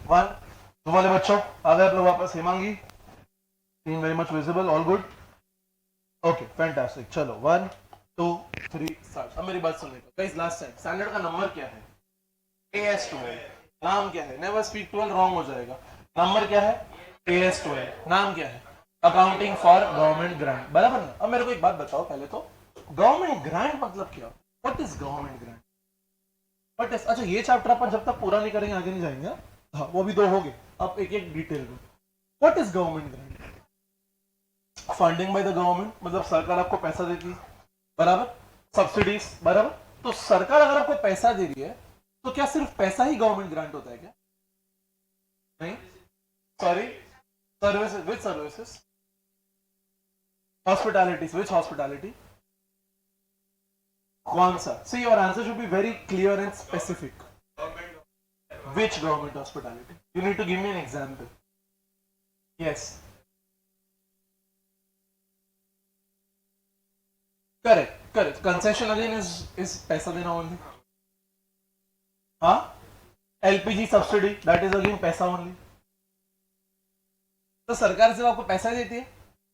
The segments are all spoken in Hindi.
वन। तुम वाले बच्चों आ गए आप लोग वापस? Hemangi, scene very much visible, all good, okay fantastic. चलो 1 2 3 स्टार्ट। अब मेरी बात सुनने का गाइस, लास्ट टाइम स्टैंडर्ड का नंबर क्या है? AS12। नाम क्या है? नेवर स्पीक 12, रॉन्ग हो जाएगा। नंबर क्या है? AS12। नाम क्या है? अकाउंटिंग फॉर गवर्नमेंट ग्रांट, बराबर ना? अब मेरे को एक बात बताओ पहले तो, गवर्नमेंट ग्रांट मतलब क्या? What is government grant? But अच्छा ये चैप्टर अपन जब तक पूरा नहीं करेंगे आगे नहीं जाएंगे। हाँ वो भी दो हो गए, अब एक एक डिटेल में। What is government grant? Funding by the government, मतलब सरकार आपको पैसा देती है, बराबर? सब्सिडीज, बराबर? तो सरकार अगर आपको पैसा दे रही है तो क्या सिर्फ पैसा ही गवर्नमेंट ग्रांट होता है क्या? नहीं, सॉरी, सर्विसेज, विच सर्विसेज? हॉस्पिटैलिटीज, विच हॉस्पिटैलिटी? कौन सा? See your answer should be very clear and specific. Which government hospitality? You need to give me an example. Yes. Correct, correct. Concession again is पैसा देना only. हाँ? LPG subsidy, that is again पैसा only. तो सरकार सिर्फ आपको पैसा देती है?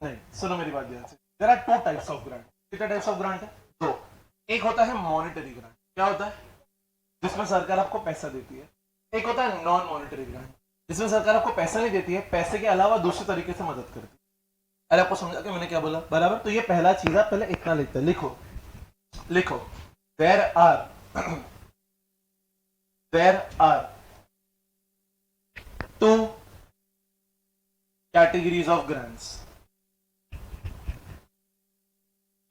नहीं, सुनो मेरी बात ध्यान से। There are two types of grant. कितने types of grant है? दो। एक होता है monetary grant. क्या होता है? जिसमें सरकार आपको पैसा देती है। एक होता है नॉन मॉनिटरी ग्रांट, जिसमें सरकार आपको पैसा नहीं देती है, पैसे के अलावा दूसरे तरीके से मदद करती है। अरे आपको समझा कि मैंने क्या बोला? बराबर? तो ये पहला चीज है, पहले इतना लिखते हैं, लिखो लिखो। There are two categories of grants.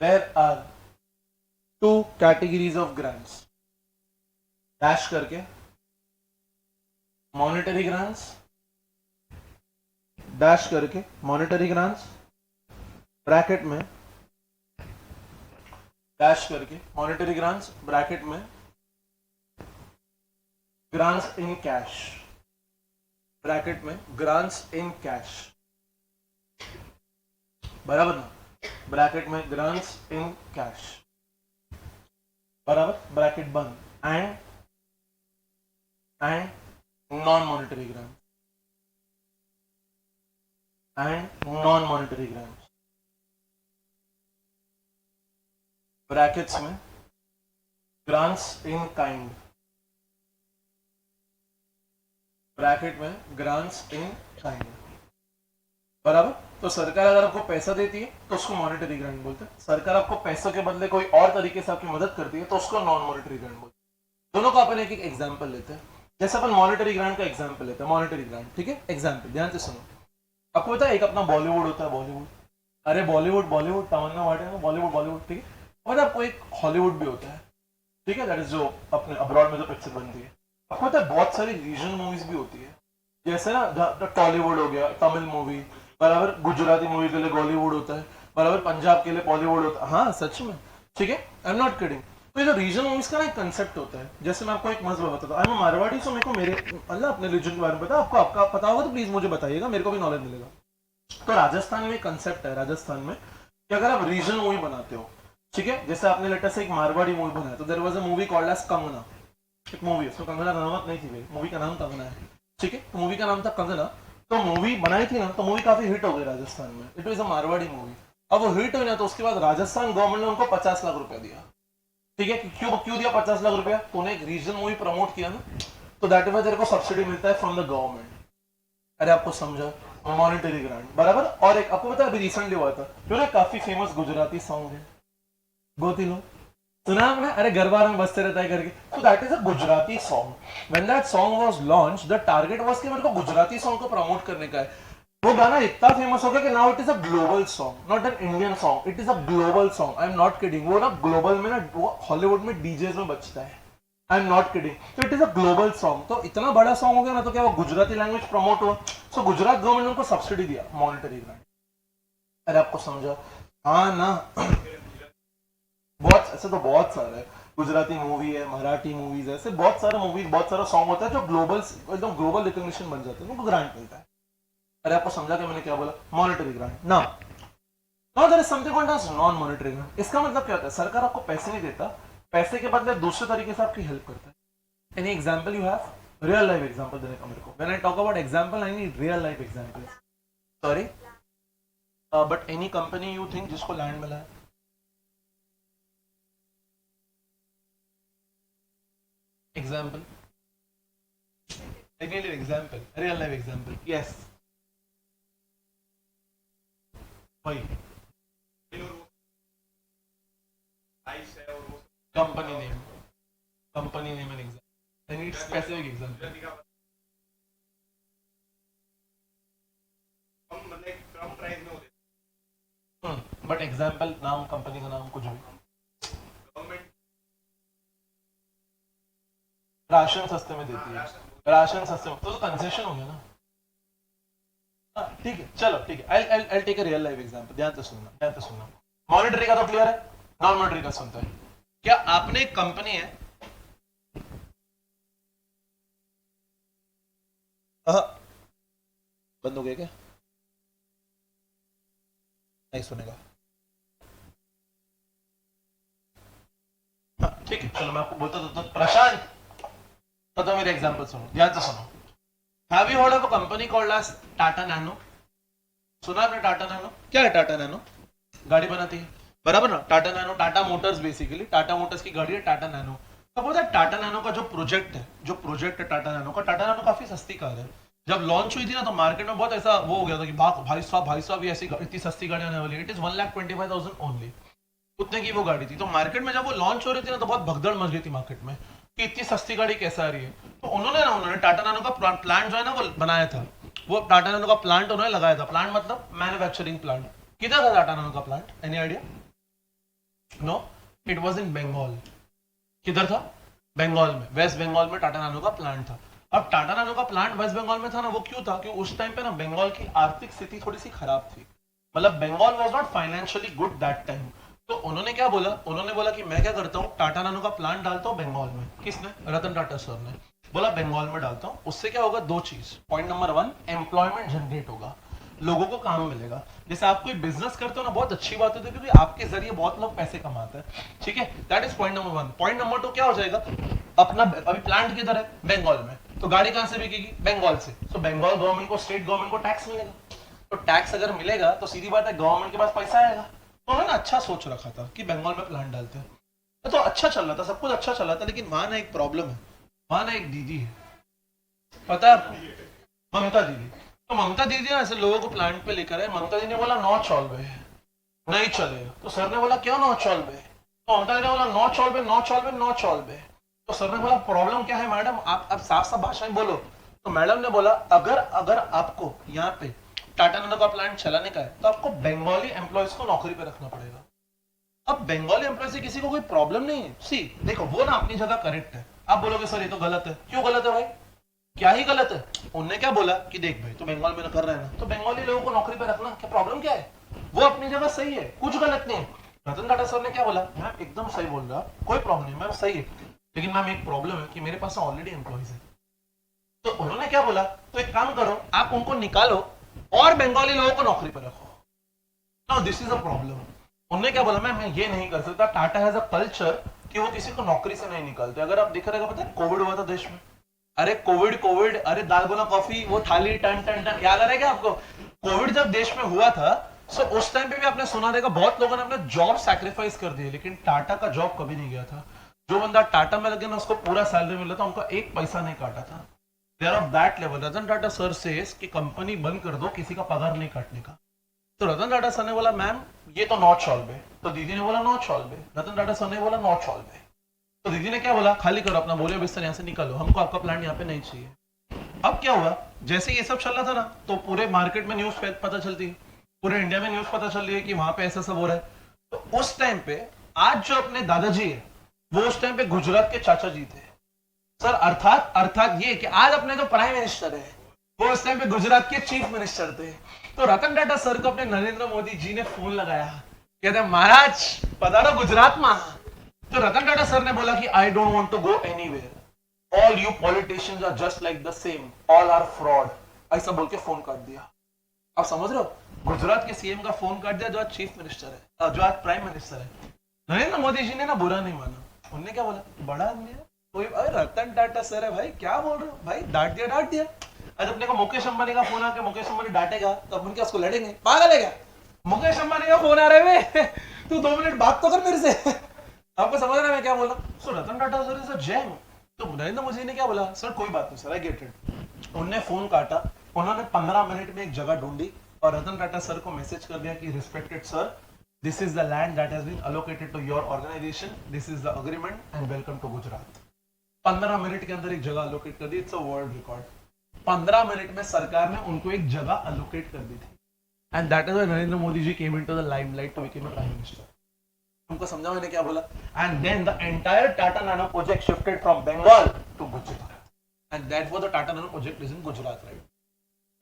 There are two categories of grants, dash करके, मॉनिटरी ग्रांट्स, डैश करके मॉनिटरी ग्रांट्स, ब्रैकेट में डैश करके मॉनिटरी ग्रांट्स, ब्रैकेट में ग्रांट्स इन कैश, ब्रैकेट में ग्रांट्स इन कैश, बराबर ना? ब्रैकेट में ग्रांट्स इन कैश, बराबर? ब्रैकेट बंद। And non monetary grant, and non monetary grant, brackets में ग्रांट्स इन काइंड, ब्रैकेट में ग्रांट्स इन काइंड, बराबर? तो सरकार अगर आपको पैसा देती है तो उसको मॉनिटरी ग्रांट बोलते हैं। सरकार आपको पैसों के बदले कोई और तरीके से आपकी मदद करती है तो उसको नॉन मॉनिटरी ग्रांट बोलते हैं। दोनों का अपन एक एक एग्जांपल लेते हैं। जैसे अपन मॉनिटरी ग्रांट का एग्जांपल लेते हैं, मॉनिटरी ग्रांट, ठीक है? एग्जांपल ध्यान से सुनो। आपको पता है एक अपना बॉलीवुड होता है, बॉलीवुड, अरे बॉलीवुड बॉलीवुड, तमन्ना भाटिया, बॉलीवुड बॉलीवुड, ठीक है? और आपको एक हॉलीवुड भी होता है, ठीक है? दैट इज जो अपने अब्रॉड में जो पिक्चर बनती है। आपको पता है बहुत सारी रीजनल मूवीज भी होती है, जैसे ना टॉलीवुड हो गया, तमिल मूवी, बराबर? गुजराती मूवी के लिए बॉलीवुड होता है, बराबर? पंजाब के लिए बॉलीवुड होता है। हाँ सच में, ठीक है, आई एम नॉट किडिंग। तो ये जो रीजनल मूवीज का ना एक कंसेप्ट होता है, जैसे मैं आपको एक मसला बताता हूँ। आई एम मारवाड़ी, सो मेरे को मेरे अल्लाह अपने रीजन के बारे में पता है, आपको आपका पता होगा तो प्लीज मुझे बताइएगा, मेरे को भी नॉलेज मिलेगा। तो राजस्थान में कंसेप्ट है, राजस्थान में, कि अगर आप रीजनल मूवी बनाते हो, ठीक है, जैसे आपने लेटेस्ट एक मारवाड़ी मूवी बनाया, तो there was a movie called as Kangana, एक मूवी, उसमें कंगना रनावत नहीं थी, मूवी का नाम कंगना है, ठीक है? तो मूवी का नाम था कंगना। तो मूवी बनाई थी ना, तो मूवी काफी हिट हो गई राजस्थान में, it was a Marwari movie. अब वो हिट हुई ना, तो उसके बाद राजस्थान गवर्नमेंट ने उनको 50 लाख रुपया दिया, ठीक है? क्यों क्यों दिया 50 लाख रुपया? तूने एक रीजनल मूवी प्रमोट किया ना, तो दैट इज तेरे को सब्सिडी मिलता है फ्रॉम द गवर्नमेंट। अरे आपको समझा? मॉनिटरी ग्रांट, बराबर? और एक आपको पता है अभी रिसेंटली हुआ था, जो ना काफी फेमस गुजराती सॉन्ग है, गोतीलो, सुना आपने? अरे गरबा रंग बजते रहता है करके, तो that is a Gujarati song. When that song was launch, the target was कि मेरे को गुजराती सॉन्ग को प्रमोट करने का है। वो गाना इतना फेमस हो गया कि now it is a global song, not an Indian song, it is a global song. I am not kidding. वो ना ग्लोबल में ना, वो हॉलीवुड में डीजेस में बजता है, आई एम नॉट किडिंग। तो it is a global song, तो इतना बड़ा सॉन्ग हो गया ना, तो क्या वो गुजराती लैंग्वेज प्रमोट हुआ। सो गुजरात गवर्नमेंट ने उनको सब्सिडी दिया, मॉनिटरी ग्रांट। अरे आपको समझा? हाँ ना? बहुत ऐसे तो बहुत सारे है, गुजराती मूवी है, मराठी मूवीज है, ऐसे बहुत सारे मूवीज, बहुत सारा सॉन्ग होता है जो ग्लोबल, एकदम ग्लोबल रिकॉग्निशन बन जाते हैं, उनको ग्रांट मिलता है। अरे आपको समझा कि मैंने क्या बोला? Monetary grant. ना now there is something called as non monetary grant. इसका मतलब क्या होता है? सरकार आपको पैसे नहीं देता, पैसे के बदले दूसरे तरीके से आपकी हेल्प करता है। Any example you have? Real life example देने का मेरे को. When I talk about example I need real life examples. Sorry, but any company you think जिसको लैंड मिला है? Example, I need an example, real life example. Yes. Why? Company name. Company name and example. I need specific example. But example नाम कंपनी का नाम कुछ भी. राशन सस्ते में देती है. राशन सस्ते में तो कंसेशन हो गया ना. ठीक है, चलो ठीक है. I'll take a real life example. ध्यान से सुनना. मॉनिटरी का तो क्लियर है, नॉन मॉनिटरी का सुनते हैं. क्या आपने एक कंपनी है, बंद हो गया क्या? नहीं सुनेगा. ठीक है, चलो मैं आपको बोलता तो प्रशांत, तो मेरे एग्जांपल सुनो, ध्यान से सुनो. Have you heard of a company called as Tata nano? सुना आपने टाटा नैनो? क्या है टाटा नैनो? गाड़ी बनाती है, बराबर ना. Tata nano, Tata Motors, basically Tata Motors की गाड़ी है टाटा नैनो. तो बोलता है टाटा नैनो का जो प्रोजेक्ट है टाटा नैनो का, टाटा नैनो काफी सस्ती कार है. जब लॉन्च हुई थी ना तो मार्केट में बहुत ऐसा वो हो गया था कि भाई साहब ये ऐसी इतनी सस्ती गाड़ी आने वाली है. It is 1,25,000 only. उतने की वो गाड़ी थी. तो मार्केट में जब वो लॉन्च हो रही थी ना तो बहुत भगदड़ मच गई थी मार्केट में कि इतनी सस्ती गाड़ी कैसे आ रही है. तो उन्होंने टाटा नैनो का प्लांट जो है ना वो बनाया था. वो टाटा नैनो का प्लांट उन्होंने लगाया था. प्लांट मतलब मैन्युफैक्चरिंग प्लांट. किधर था टाटा नैनो का plant? Any idea? No, it was in Bengal. किधर था? बंगाल में, वेस्ट बंगाल में टाटा नैनो का प्लांट था. अब टाटा नैनो का प्लांट वेस्ट बंगाल में था ना, वो क्यों था? क्योंकि उस टाइम पे ना बंगाल की आर्थिक स्थिति थोड़ी सी खराब थी. मतलब Bengal was not financially good that time. तो उन्होंने क्या बोला? उन्होंने बोला कि मैं क्या करता हूँ, टाटा नैनो का प्लांट डालता हूँ बंगाल में. किसने? रतन टाटा सर ने बोला बंगाल में डालता हूँ. उससे क्या होगा? दो चीज. पॉइंट नंबर 1, एम्प्लॉयमेंट जनरेट होगा, लोगों को काम मिलेगा. जैसे आप कोई बिजनेस करते हो ना, बहुत अच्छी बात होती है क्योंकि आपके जरिए बहुत लोग पैसे कमाते हैं. ठीक है, that is point number 1. Point number 2 क्या हो जाएगा? अपना अभी प्लांट किधर है? बंगाल में. तो गाड़ी कहां से बिकेगी? बंगाल से. तो बंगाल गवर्नमेंट को, स्टेट गवर्नमेंट को टैक्स मिलेगा. तो टैक्स अगर मिलेगा तो सीधी बात है गवर्नमेंट के पास पैसा आएगा. तो उन्होंने अच्छा सोच रखा था कि बंगाल में प्लांट डालते हैं. तो अच्छा चल रहा था, सब कुछ अच्छा चल रहा था. लेकिन वहां ना एक प्रॉब्लम है. वहां ना एक दीदी है, पता है आपको? ममता दीदी. तो ममता दीदी ना ऐसे लोगों को प्लांट पे लेकर है. ममता दीदी ने बोला नो चॉल्वे, नहीं चलेगा. तो सर ने बोला क्यों नो चॉल्वे? तो ममता दीदी ने बोला नो चॉल्वे, नो चॉल्वे, नो चॉल्वे. तो सर ने बोला प्रॉब्लम क्या है मैडम, आप साफ भाषा में बोलो. तो मैडम ने बोला अगर आपको यहाँ पे टाटा नैनो का प्लांट चलाने का है तो आपको बंगाली एम्प्लॉयज को नौकरी पे रखना पड़ेगा. अब बंगाली एम्प्लॉय से किसी को कोई प्रॉब्लम नहीं है. सी देखो, वो ना अपनी जगह करेक्ट है. आप बोलोगे सर ये तो गलत है. क्यों गलत है भाई? क्या ही गलत है? उन्होंने क्या बोला कि देख भाई तो बंगाल में कर रहे हैं ना, तो बंगाली लोगों को नौकरी पे रखना क्या प्रॉब्लम क्या है? वो अपनी जगह सही है, कुछ गलत नहीं है. रतन टाटा सर ने क्या बोला? मैम एकदम सही बोल रहा, कोई प्रॉब्लम नहीं मैम, सही है. लेकिन मैम एक प्रॉब्लम है कि मेरे पास ऑलरेडी एम्प्लॉयज है. तो उन्होंने क्या बोला? तो एक काम करो, आप उनको निकालो और बंगाली लोगों को नौकरी पर रखो. Now this is a problem. उन्होंने क्या बोला? मैं ये नहीं कर सकता. टाटा हैज अ कल्चर कि वो किसी को नौकरी से नहीं निकालते. अगर आप दिख रहे, पता है कोविड हुआ था देश में. अरे कोविड, अरे दाल गोला कॉफी, वो थाली टन टन टन, याद आ रहा है क्या आपको? कोविड जब देश में हुआ था सो उस टाइम पे भी आपने सुना रहेगा बहुत लोगों ने अपना जॉब सैक्रिफाइस कर दिए. लेकिन टाटा का जॉब कभी नहीं गया था. जो बंदा टाटा में लगे ना उसको पूरा सैलरी मिला था, उनका एक पैसा नहीं काटा था. They are of that level. Ratan Tata sir says कि कंपनी बंद कर दो, किसी का पगार नहीं काटने का. तो रतन टाटा सर ने बोला मैम ये तो नॉट सॉल्वे. तो दीदी ने बोला not Solvay. Ratan Tata sir ने बोला नॉट सॉल्वे. तो दीदी ने क्या बोला? खाली करो अपना बोले बिस्तर, यहाँ से निकालो, हमको आपका प्लान यहाँ पे नहीं चाहिए. अब क्या हुआ? जैसे ये सब चल रहा था ना तो पूरे मार्केट में न्यूज पता चलती है, पूरे इंडिया में न्यूज पता चल रही है कि वहां पे ऐसा सब हो रहा है. तो उस टाइम पे आज जो अपने दादाजी है वो उस टाइम पे गुजरात के चाचा जी थे सर. अर्थात ये कि आज अपने जो प्राइम मिनिस्टर है वो उस टाइम पे गुजरात के चीफ मिनिस्टर थे. तो रतन टाटा सर को अपने नरेंद्र मोदी जी ने फोन लगाया, कहते महाराज पधारो गुजरात में. तो रतन टाटा सर ने बोला कि I don't want to go anywhere, all you politicians are just like the same, all are fraud. ऐसा बोल के फोन काट दिया. आप समझ रहे हो? गुजरात के सीएम का फोन काट दिया जो आज चीफ मिनिस्टर है, जो आज प्राइम मिनिस्टर है. नरेंद्र मोदी जी ने ना बुरा नहीं माना. उन्होंने क्या बोला? बड़ा आदमी है, कोई अरे रतन टाटा सर है भाई, क्या बोल रहे हो भाई, डांट दिया डांट दिया। आज अपने को मुकेश अंबानी का फोन आके मुकेश अंबानी डांटेगा तो अपन क्या उसको लड़ेंगे, पागल है क्या? मुकेश अंबानी का फोन आ रहा है वे तू 2 मिनट बात तो कर मेरे से आपको समझ रहा है मैं क्या बोल रहा हूँ? So Ratan Tata sir is a gem. तो नरेंद्र मोदी ने क्या बोला, सर कोई बात नहीं सर, आई गेट इट। उनने फोन काटा, उन्होंने 15 मिनट में एक जगह ढूंढी और रतन टाटा सर को मैसेज कर दिया कि respected sir, this is the land that has been allocated to your organisation, this is the agreement and welcome to Gujarat. 15 minute के अंदर एक जगह अलोकेट कर दी, it's a world record. 15 minute में सरकार ने उनको एक जगह अलोकेट कर दी थी, and that is why Narendra Modi ji came into the limelight to become a prime minister. तुमको समझा मैंने क्या बोला? And then the entire Tata nano project shifted from Bengal to Gujarat, and that was the Tata nano project is in Gujarat, right?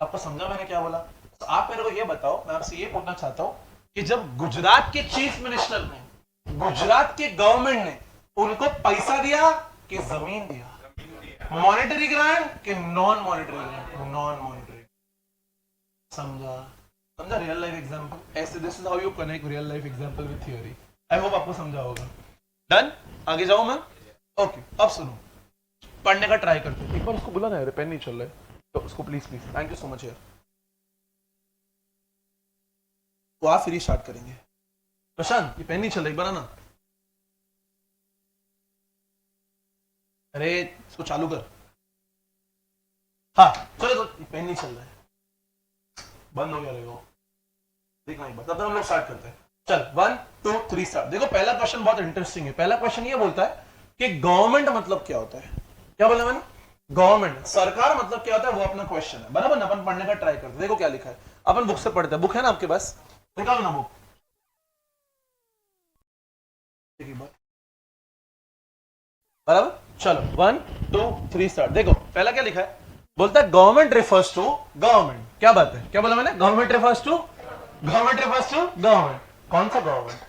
आपको समझा मैंने क्या बोला? तो आप मेरे को ये बताओ, मैं आपसे ये पूछना चाहता हूं कि जब गुजरात के चीफ मिनिस्टर ने, गुजरात के गवर्नमेंट ने उनको पैसा दिया कि जमीन दिया, मॉनेटरी ग्रांट कि non monetary grant? Non monetary. समझा? समझा? रियल लाइफ एग्जांपल ऐसे, this is how you connect real life example with theory. I hope आपको समझा होगा। डन? आगे जाऊं मैं? ओके, अब सुनो, पढ़ने का ट्राई करते हैं। एक बार उसको बुला ना यार, पेन नहीं चल रहा है तो उसको please please, thank you so much यार। तो आप फिर स्टार्ट करेंगे। प्रशांत ये पेन नहीं चल रहा, एक बार ना, अरे इसको चालू कर। हाँ चलो, तो पेन नहीं चल रहा है, बंद हो गया रहेगा, देखना एक बार, तब तक हम लोग स्टार्ट करते हैं। चल 1 2 3 स्टार्ट। देखो पहला क्वेश्चन बहुत इंटरेस्टिंग है। पहला क्वेश्चन ये बोलता है कि गवर्नमेंट मतलब क्या होता है। क्या बोला मैंने? गवर्नमेंट, सरकार मतलब क्या होता है, वो अपना क्वेश्चन है, बराबर ना? अपन पढ़ने का ट्राई करते हैं। देखो क्या लिखा है, अपन बुक से पढ़ते हैं। बुक है ना आपके पास? निकालो ना बुक। बराबर, चलो 1 2 3 स्टार्ट। देखो पहला क्या लिखा है, बोलता है गवर्नमेंट रिफर्स टू गवर्नमेंट। क्या बात है, क्या बोला मैंने? Government refers to government. कौन सा government?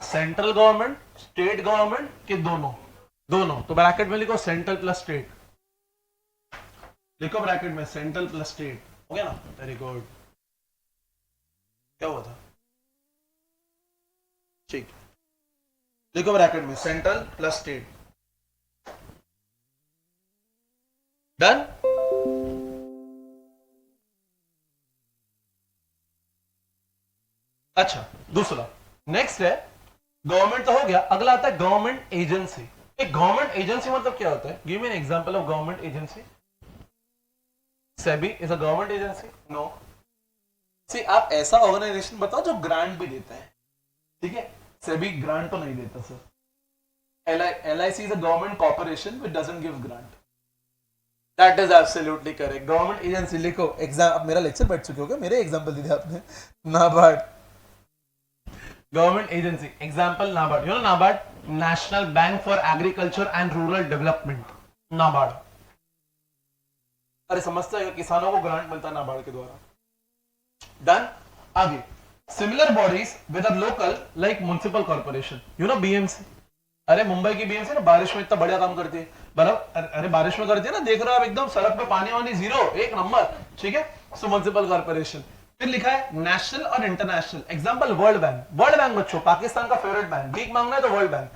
Central government, state government के दोनों? दोनों। तो ब्रैकेट में लिखो सेंट्रल प्लस स्टेट, लिखो ब्रैकेट में सेंट्रल प्लस स्टेट। हो गया ना? Very good. क्या हुआ था? ठीक, लिखो ब्रैकेट में सेंट्रल प्लस स्टेट। डन? अच्छा, दूसरा नेक्स्ट है, गवर्नमेंट तो हो गया, अगला आता है गवर्नमेंट एजेंसी। एक गवर्नमेंट एजेंसी मतलब क्या होता है? Give me an example of government agency. SEBI is a government agency? No. See आप ऐसा ऑर्गेनाइजेशन बताओ जो ग्रांट भी देता है, ठीक है? सेबी ग्रांट तो नहीं देता sir. LIC is a government corporation which doesn't give grant. That is absolutely correct. Government agency लिखो। एग्जाम, अब मेरा लेक्चर बैठ चुके हो क्या? मेरे एग्जांपल दिए आपने। NABARD, government agency, example NABARD. You know NABARD, national bank for agriculture and rural development, NABARD. अरे समझते हैं, किसानों को ग्रांट मिलता है नाबार्ड के द्वारा। डन? आगे, similar bodies with a local like municipal corporation, you know BMC. अरे मुंबई की बीएमसी ना बारिश में इतना बढ़िया काम करती है, बराबर? अरे बारिश में करती है ना, देख रहे हो आप एकदम सड़क पे पानी वानी जीरो, एक नंबर, ठीक है? सो म्युनिसिपल कॉर्पोरेशन। फिर लिखा है नेशनल और international, example world bank. World bank बच्चों पाकिस्तान का फेवरेट बैंक, भीख मांगना है तो वर्ल्ड बैंक।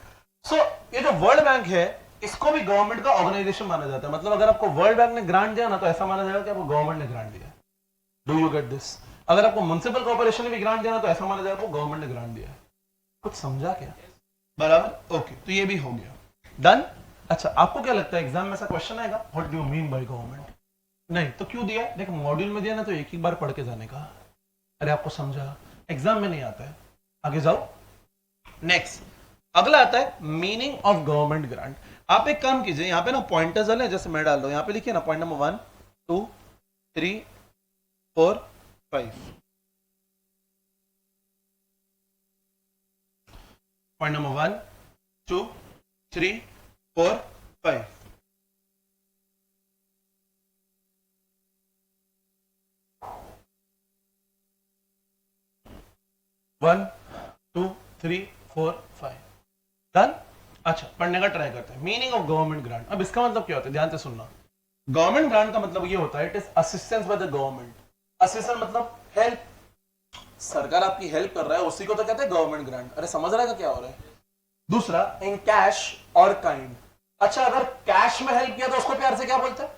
सो ये जो वर्ल्ड बैंक है, इसको भी गवर्नमेंट का ऑर्गेनाइजेशन माना जाता है। मतलब अगर आपको वर्ल्ड बैंक ने ग्रांट दिया ना, तो ऐसा माना जाएगा कि आपको गवर्नमेंट ने ग्रांट दिया। Do you get this? अगर आपको म्युनिसिपल कॉर्पोरेशन ने भी ग्रांट दिया ना, तो ऐसा माना जाएगा आपको गवर्नमेंट ने ग्रांट दिया। कुछ समझा क्या? बराबर, ओके। तो ये भी हो गया। डन? अच्छा, आपको क्या लगता है एग्जाम में ऐसा क्वेश्चन आएगा, what do you mean by government? नहीं तो क्यों दिया? देखो मॉड्यूल में दिया ना, तो एक ही बार पढ़ के जाने का। अरे आपको समझा, एग्जाम में नहीं आता है। आगे जाओ, नेक्स्ट अगला आता है मीनिंग ऑफ गवर्नमेंट ग्रांट। आप एक काम कीजिए, यहाँ पे ना पॉइंटर्स वाले, जैसे मैं डाल दो, यहाँ पे लिखिए ना point number 1 2 3 4 5। Point number 1 2 3 4 5। One two three four five. Done? अच्छा, पढ़ने का ट्राई करते हैं। Meaning of government grant. अब इसका मतलब क्या होता है, ध्यान से सुनना। गवर्नमेंट ग्रांट का मतलब ये होता है, it is assistance by the government. Assistance मतलब हेल्प, सरकार आपकी हेल्प कर रहा है, उसी को तो कहते हैं गवर्नमेंट ग्रांट। अरे समझ रहा है क्या हो रहा है? दूसरा, इन कैश और काइंड। अच्छा, अगर कैश में हेल्प किया तो उसको प्यार से क्या बोलते हैं?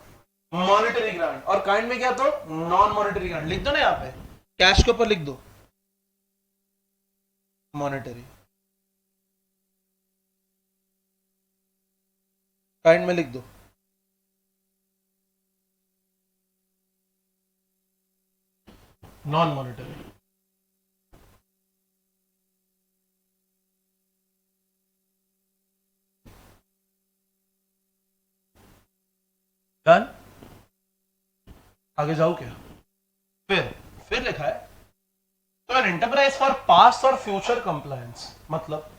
Monetary grant. और काइंड में क्या तो नॉन मॉनेटरी ग्रांट। लिख दो ना यहाँ पे, कैश के ऊपर लिख दो मॉनेटरी, काइंड में लिख दो नॉन मॉनेटरी। डन। आगे जाओ क्या? फिर लिखा है तो एन एंटरप्राइज फॉर पास्ट और फ्यूचर कंप्लायंस, मतलब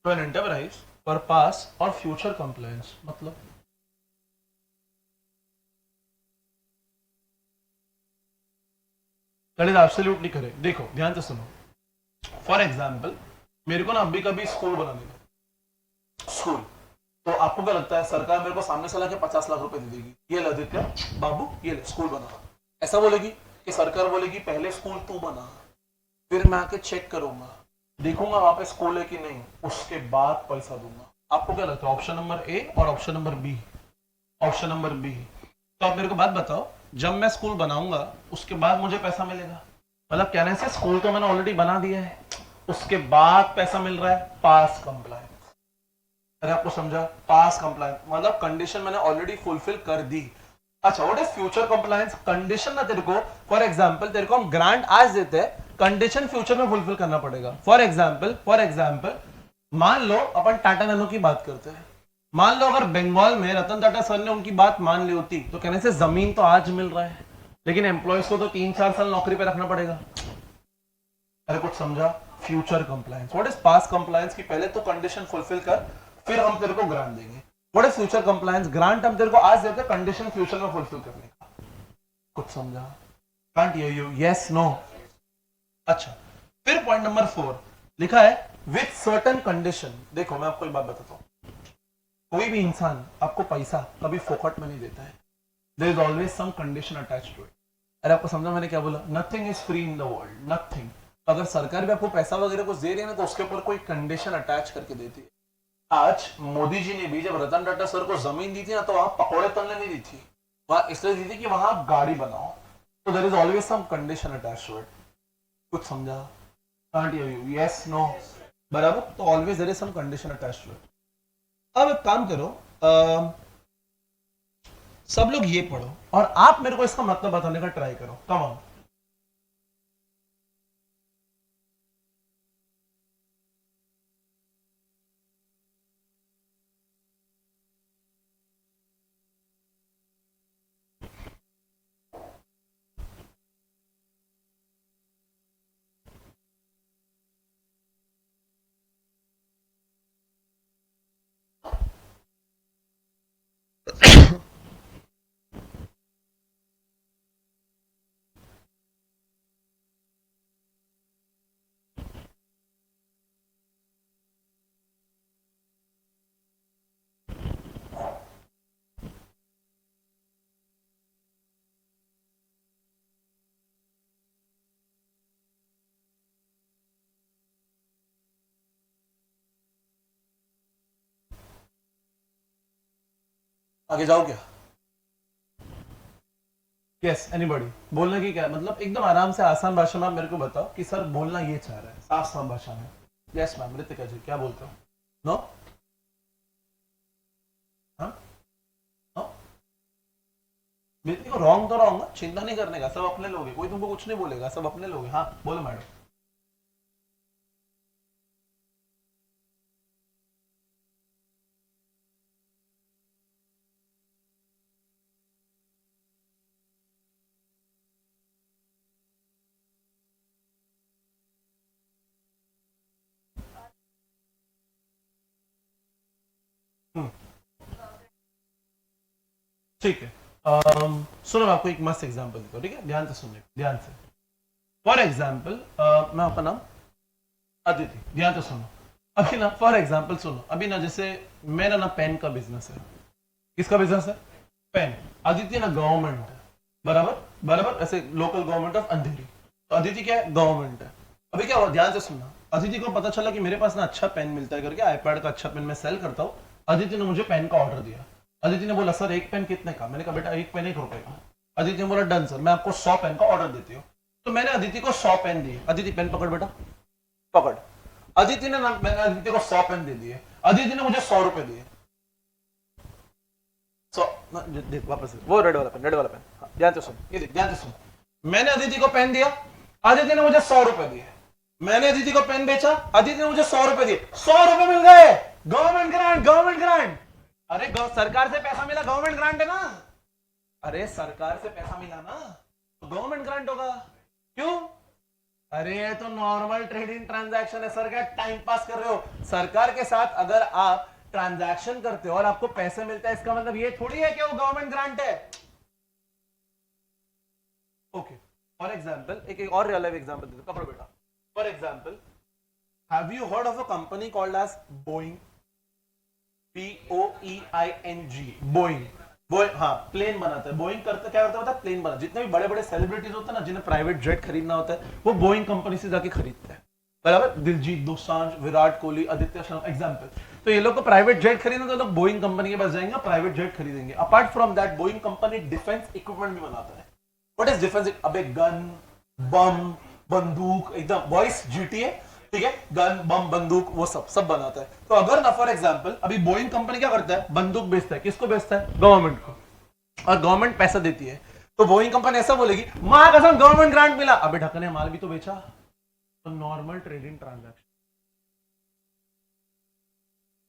तो एन एंटरप्राइज फॉर पास्ट और फ्यूचर कंप्लायंस मतलब दैट इज एब्सोल्युटली करेक्ट। देखो ध्यान से सुनो, फॉर एग्जाम्पल मेरे को ना अभी कभी स्कूल बनाने का, स्कूल, तो आपको क्या लगता है सरकार मेरे को सामने से लाके 50 लाख रुपए दे देगी, ये ले आदित्य बाबू ये ले स्कूल बना, ऐसा बोलेगी? कि सरकार बोलेगी पहले स्कूल तू बना, फिर मैं आके चेक करूंगा, देखूंगा वहां पे स्कूल है कि नहीं, उसके बाद पैसा दूंगा। आपको क्या लगता है ऑप्शन नंबर ए और option number B? Option number B. तो आप मेरे को बात बताओ, जब मैं स्कूल बनाऊंगा उसके बाद मुझे पैसा मिलेगा, मतलब कहने से स्कूल तो मैंने ऑलरेडी बना दिया है, उसके बाद पैसा मिल रहा है, पास कंप्लायंस। अरे आपको समझा? पास कंप्लायंस मतलब कंडीशन मैंने ऑलरेडी फुलफिल कर दी। अच्छा, what is future compliance? Condition ना तेरे को, फॉर एग्जांपल तेरे को हम ग्रांट आज देते हैं, कंडीशन फ्यूचर में फुलफिल करना पड़ेगा। फॉर एग्जांपल मान लो अपन टाटा नैनो की बात करते हैं, मान लो अगर बंगाल में रतन टाटा सर ने उनकी बात मान ली होती तो कहने से जमीन तो आज मिल रहा है, लेकिन एम्प्लॉयज को तो 3-4 साल नौकरी पे रखना पड़ेगा। अरे कुछ समझा? Future compliance. What is past compliance? की पहले तो कंडीशन फुलफिल कर, फिर हम तेरे को ग्रांट देंगे। What is future compliance? Grant हम तेरे को आज देते हैं कंडीशन फ्यूचर में फुलफिल करने का। कुछ समझा? Can't hear you, yes no? अच्छा, फिर पॉइंट नंबर 4 लिखा है विथ सर्टेन कंडीशन। देखो मैं आपको एक बात बताता हूं, कोई भी इंसान आपको पैसा कभी फोकट में नहीं देता है, there is always some condition attached to it. अरे आपको समझा मैंने क्या बोला? Nothing is free in the world, nothing. अगर सरकार भी आपको पैसा वगैरह कुछ दे रही है ना तो उसके ऊपर कोई कंडीशन अटैच करके देती है। आज मोदी जी ने भी जब रतन टाटा सर को जमीन दी थी ना तो वहां पकौड़े तलने नहीं दी थी, वहां इसलिए दी थी कि वहां आप गाड़ी बनाओ। तो there is always some condition attached to it. कुछ समझा? Can't hear you, yes no? बराबर, तो always there is some condition attached to it. अब एक काम करो, सब लोग ये पढ़ो और आप मेरे को इसका मतलब बताने का ट्राई करो। Come on. आगे जाओ क्या? Yes anybody? बोलने की क्या मतलब, एकदम आराम से आसान भाषा में आप मेरे को बताओ कि सर बोलना ये चाह रहा है, साफ साफ भाषा में। यस मैम, ऋतिका जी क्या बोलते हो? नो? हाँ? नो? को रॉन्ग तो रॉन्ग, चिंता नहीं करने का, सब अपने लोग हैं, कोई तुमको कुछ नहीं बोलेगा, सब अपने लोग हैं। हाँ बोलो मैडम। ठीक है, सुनो मैं आपको एक मस्त एग्जांपल देता हूँ, ठीक है? ध्यान से सुनने, ध्यान से। फॉर एग्जांपल मैं आपका नाम अदिति, ध्यान से सुनो। अभी ना फॉर एग्जांपल सुनो, अभी ना जैसे मेरा ना पेन का बिजनेस है। किसका बिजनेस है? पेन। अदिति ना गवर्नमेंट है, बराबर बराबर, ऐसे लोकल गवर्नमेंट ऑफ अंधेरी। तो अदिति क्या है? गवर्नमेंट है। अभी क्या हुआ, ध्यान से सुनना, अदिति को पता चला कि मेरे पास ना अच्छा पेन मिलता है करके, आईपैड का अच्छा पेन मैं सेल करता हूँ। अदिति ने मुझे पेन का ऑर्डर दिया। अदिति ने बोला सर एक पेन कितने का? मैंने कहा बेटा एक पेन 1 रुपए का। अदिति ने बोला डन सर, मैं आपको 100 पेन का ऑर्डर देती हूँ। तो मैंने अदिति को 100 पेन दिए। अदिति पेन पकड़ बेटा, पकड़। अदिति ने मैंने अदिति को 100 पेन दे दिए। अदिति ने मुझे 100 रुपए दिए। देख वापस वो रेड वाला पेन, रेड वाला पेन, ध्यान से सुन, ये देख ध्यान से सुन। मैंने अदिति को पेन दिया, अदिति ने मुझे 100 रुपए दिए। मैंने अदिति को पेन बेचा, अदिति ने मुझे 100 रुपए दिए। 100 रुपए मिल गए। Government grant, government grant. अरे सरकार से पैसा मिला, गवर्नमेंट ग्रांट है ना। अरे सरकार से पैसा मिला ना तो गवर्नमेंट ग्रांट होगा। क्यों? अरे ये तो नॉर्मल ट्रेडिंग ट्रांजैक्शन है सर, क्या टाइम पास कर रहे हो? सरकार के साथ अगर आप ट्रांजैक्शन करते हो और आपको पैसे मिलता है, इसका मतलब ये थोड़ी है कि वो गवर्नमेंट ग्रांट है। ओके, फॉर एग्जांपल एक और रियल लाइफ एग्जांपल देता हूं, पकड़ो बेटा। For example, have you heard of a company called as Boeing? Boeing, Boeing. Boeing, हाँ, प्लेन बनाता है। बोइंग करता क्या करता है? प्लेन बना। जितने भी बड़े बड़े सेलिब्रिटीज होते हैं ना, जिन्हें प्राइवेट जेट खरीदना होता है, वो बोइंग कंपनी से जाके खरीदते हैं, बराबर। दिलजीत दोसांझ, विराट कोहली, आदित्य शर्मा, एग्जांपल। तो ये लोग को प्राइवेट जेट खरीदना, तो लोग बोइंग कंपनी के पास जाएंगे, प्राइवेट जेट खरीदेंगे। Apart from that, Boeing company defence equipment भी बनाता है। What is defence? अबे गन, बम, बंदूक, एकदम वॉइस जीटीए, ठीक है, गन, बम, बंदूक, वो सब बनाता है। तो अगर ना फॉर एग्जांपल अभी बोइंग कंपनी क्या करता है? बंदूक बेचता है। किसको बेचता है? गवर्नमेंट को। और गवर्नमेंट पैसा देती है, तो बोइंग कंपनी ऐसा बोलेगी मां कसम गवर्नमेंट ग्रांट मिला। अबे ढक्कने माल भी तो बेचा। तो नॉर्मल ट्रेडिंग ट्रांजैक्शन।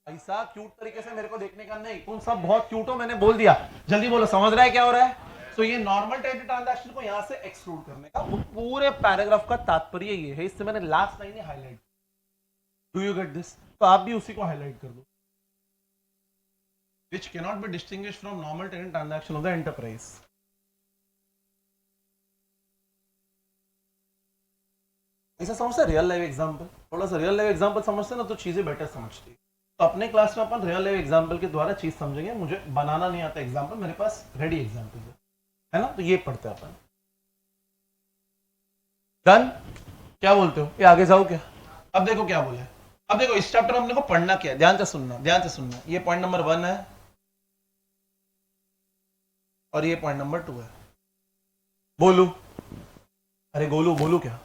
ऐसा क्यूट तरीके से मेरे को देखने का नहीं, तुम सब बहुत क्यूट हो, मैंने बोल दिया। जल्दी बोलो, समझ रहा है क्या हो रहा है? तो ये नॉर्मल ट्रेडिंग ट्रांजैक्शन को यहां से एक्सक्लूड करने का, वो पूरे पैराग्राफ का तात्पर्य ये है। इससे मैंने last line highlight. Do you get this? तो आप भी उसी को हाईलाइट कर दो। Which cannot be distinguished from normal trading transaction of the enterprise. ऐसा समझते रियल लाइफ एग्जांपल, थोड़ा सा रियल लाइफ एग्जांपल समझते ना तो चीजें बेटर समझती है। तो अपने क्लास में अपन रियल लाइफ एग्जांपल के द्वारा चीज समझेंगे। मुझे बनाना नहीं आता एग्जांपल, मेरे पास रेडी एग्जांपल है ना, तो ये पढ़ते हैं अपन। डन? क्या बोलते हो? ये आगे जाओ क्या? अब देखो क्या बोले। अब देखो इस चैप्टर में हमने को पढ़ना क्या है, ध्यान से सुनना, ध्यान से सुनना। ये पॉइंट नंबर 1 है और ये पॉइंट नंबर 2 है। बोलू? अरे गोलू, बोलू क्या?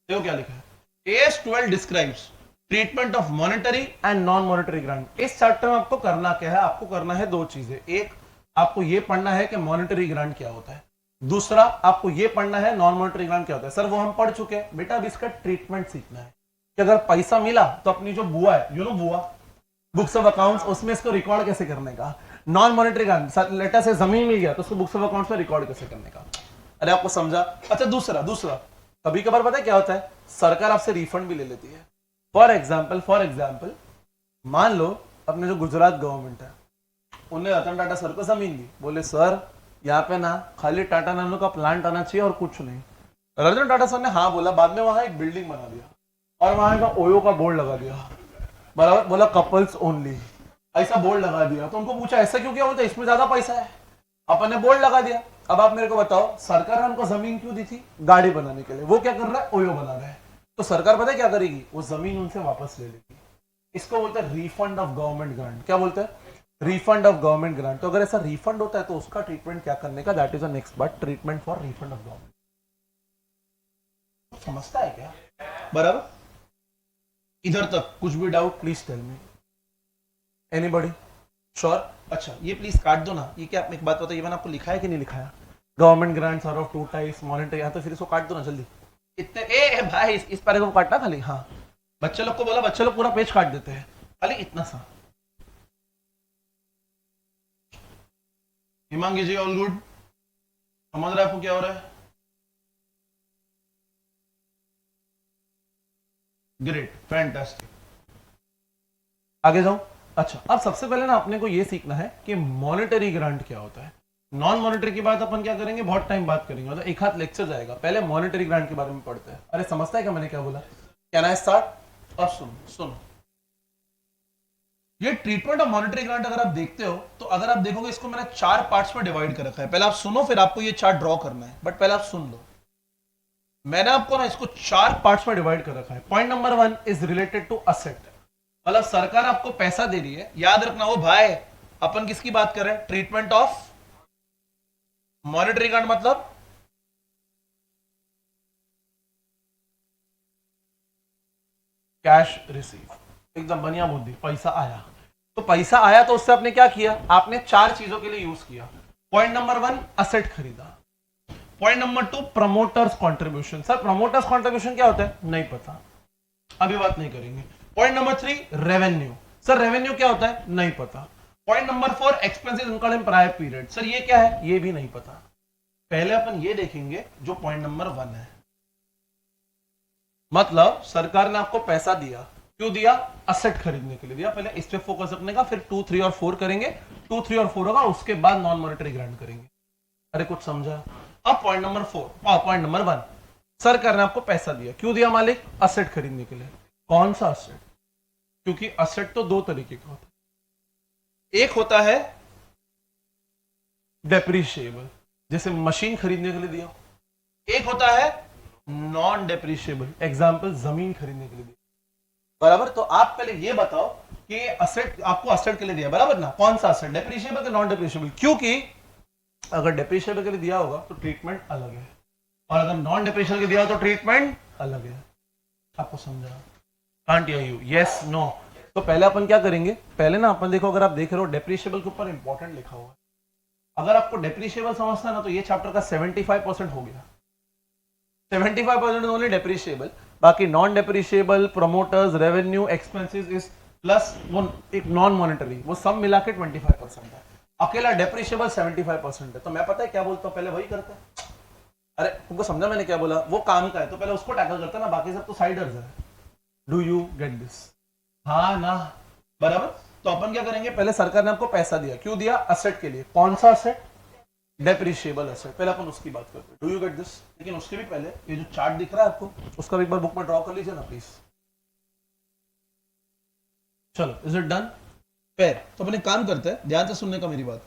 देखो क्या लिखा है। AS12 describes treatment of monetary and non monetary grant. इस चैप्टर में आपको करना क्या है? आपको करना है 2 चीजें। एक, आपको ये पढ़ना है कि मॉनेटरी ग्रांट क्या होता है। दूसरा, आपको ये पढ़ना है नॉन मॉनेटरी ग्रांट क्या होता है। सर वो हम पढ़ चुके हैं बेटा, अब इसका ट्रीटमेंट सीखना है कि अगर पैसा मिला तो अपनी जो बुआ है, यू नो बुआ, बुक्स ऑफ अकाउंट्स, उसमें इसको रिकॉर्ड कैसे करने का। नॉन मॉनेटरी ग्रांट, लेटर से जमीन मिल गया तो उसको बुक्स ऑफ अकाउंट्स में रिकॉर्ड कैसे करने का। अरे आपको समझा? अच्छा दूसरा कभी कभार पता है क्या होता है, सरकार आपसे रिफंड भी ले लेती है। फॉर एग्जाम्पल मान लो अपने जो गुजरात गवर्नमेंट है, उन्हें रतन टाटा सर को जमीन दी, बोले सर यहाँ पे ना खाली टाटा नानो का प्लांट आना चाहिए और कुछ नहीं। रतन टाटा सर ने हाँ बोला, बाद में वहां एक बिल्डिंग बना दिया और वहां का ओयो का बोर्ड लगा दिया, बराबर, बोला कपल्स ओनली, ऐसा बोर्ड लगा दिया। तो उनको पूछा ऐसा क्यों किया? बोलते इसमें ज्यादा पैसा है, अपन ने बोर्ड लगा दिया। अब आप मेरे को बताओ सरकार ने उनको जमीन क्यों दी थी? गाड़ी बनाने के लिए। वो क्या कर रहा है? ओयो बना रहा है। तो सरकार पता है क्या करेगी? वो जमीन उनसे वापस ले लेगी। इसको बोलते हैं रिफंड ऑफ गवर्नमेंट ग्रांट। क्या बोलते हैं? Refund of government grant. तो अगर ऐसा रिफंड होता है तो उसका ट्रीटमेंट क्या करने का? That is the next part, treatment for refund of government. समझता है क्या? बराबर? इधर तक कुछ भी doubt please tell me. Anybody? Sure? अच्छा ये प्लीज काट दो ना। ये क्या, एक बात बताइए, मैंने आपको लिखा है कि नहीं लिखाया? Government grants are of 2 types, monetary. यहाँ तो फिर इसको काट दो ना जल्दी। इतने ए भाई इस पैरे को काटना खाली। हाँ बच्चे लोग को बोला, बच्चे लोग पूरा पेज काट देते हैं, खाली इतना सा। हिमांगी जी ऑल गुड? समझ रहा है आपको क्या हो रहा है? Great, fantastic. आगे जाऊं? अच्छा अब सबसे पहले ना अपने को यह सीखना है कि मॉनेटरी ग्रांट क्या होता है। नॉन मॉनेटरी की बात अपन क्या करेंगे, बहुत टाइम बात करेंगे, मतलब एक हाथ लेक्चर जाएगा। पहले मॉनेटरी ग्रांट के बारे में पढ़ते हैं। अरे समझता है क्या मैंने क्या बोला? Can I start? अब सुनो ये ट्रीटमेंट ऑफ मॉनेटरी ग्रांट अगर आप देखते हो तो अगर आप देखोगे इसको मैंने 4 पार्ट्स में डिवाइड कर रखा है। पहले आप सुनो, फिर आपको ये चार्ट ड्रॉ करना है, बट पहले आप सुन लो। मैंने आपको ना इसको 4 पार्ट्स में डिवाइड कर रखा है. Point number 1 is related to asset. मतलब सरकार आपको पैसा दे रही है. याद रखना हो भाई, अपन किसकी बात कर रहे हैं? ट्रीटमेंट ऑफ मॉनेटरी गार्ड, मतलब कैश रिसीव. एकदम बढ़िया बुद्धि. पैसा आया तो पैसा आया तो उससे आपने क्या किया? आपने 4 चीजों के लिए यूज किया. पॉइंट नंबर 1 असेट खरीदा. Point number 2 promoters contribution. Sir promoters contribution क्या होता है? नहीं पता, अभी बात नहीं करेंगे. Point number 3 revenue. Sir revenue क्या होता है? नहीं पता. Point number 4 expenses incurred in prior period. Sir ये क्या है? ये भी नहीं पता. पहले अपन ये देखेंगे जो पॉइंट नंबर 1 है. मतलब सरकार ने आपको पैसा दिया. क्यों दिया? असेट खरीदने के लिए दिया. पहले इस पे फोकस रखने का, फिर 2, 3 और 4 करेंगे. 2, 3 और 4 होगा, उसके बाद नॉन मॉनेटरी ग्रांट करेंगे. अरे कुछ समझा? अब पॉइंट नंबर 4, पॉइंट नंबर 1, सरकार ने आपको पैसा दिया. क्यों दिया मालिक? असेट खरीदने के लिए. कौन सा असेट? क्योंकि असेट तो 2 तरीके का होता है. एक होता है डेप्रिशिएबल, जैसे मशीन खरीदने के लिए दिया. एक होता है नॉन डेप्रिशिएबल, एग्जांपल जमीन खरीदने के लिए दिया. बराबर. तो आप पहले ये बताओ कि असेट आपको असेट के लिए दिया, बराबर ना? कौन सा असेट? डेप्रिशिएबल या नॉन डेप्रिशिएबल? क्योंकि अगर डेप्रिशिएबल के लिए दिया होगा तो ट्रीटमेंट अलग है, और अगर नॉन डेप्रिशिएबल के दिया हो तो ट्रीटमेंट अलग है. आपको समझा? Can't you? Yes, no? तो पहले अपन क्या करेंगे? पहले ना अपन देखो, अगर आप देख रहे हो डेप्रिशिएबल के ऊपर इंपॉर्टेंट लिखा हुआ है. अगर आपको डेप्रिशिएबल समझना है ना, तो ये चैप्टर का 75% हो गया. 75% ओनली डेप्रिशिएबल. बाकी non depreciable, promoters, revenue, expenses is plus वो एक नॉन मॉनेटरी, वो सब मिला के 25% है. अकेला डेप्रिशिएबल 75% है. तो मैं पता है क्या बोलता हूँ? पहले वही करते हैं. अरे तुमको समझा मैंने क्या बोला? वो काम का है तो पहले उसको टैकल करता है ना, बाकी सब तो साइडर्स है. Do you get this? हाँ ना? बराबर. तो अपन क्या करेंगे? पहले सरकार ने आपको पैसा दिया. क्यों दिया? असेट के लिए. कौन सा असेट? Depreciable asset. पहले अपन उसकी बात करते हैं. Do you get this? लेकिन उसके भी पहले ये जो चार्ट दिख रहा है आपको, उसका भी एक बार बुक में ड्रॉ कर लीजिए ना प्लीज. चलो, इज इट डन? फिर तो अपन एक काम करते हैं, ध्यान से सुनने का मेरी बात.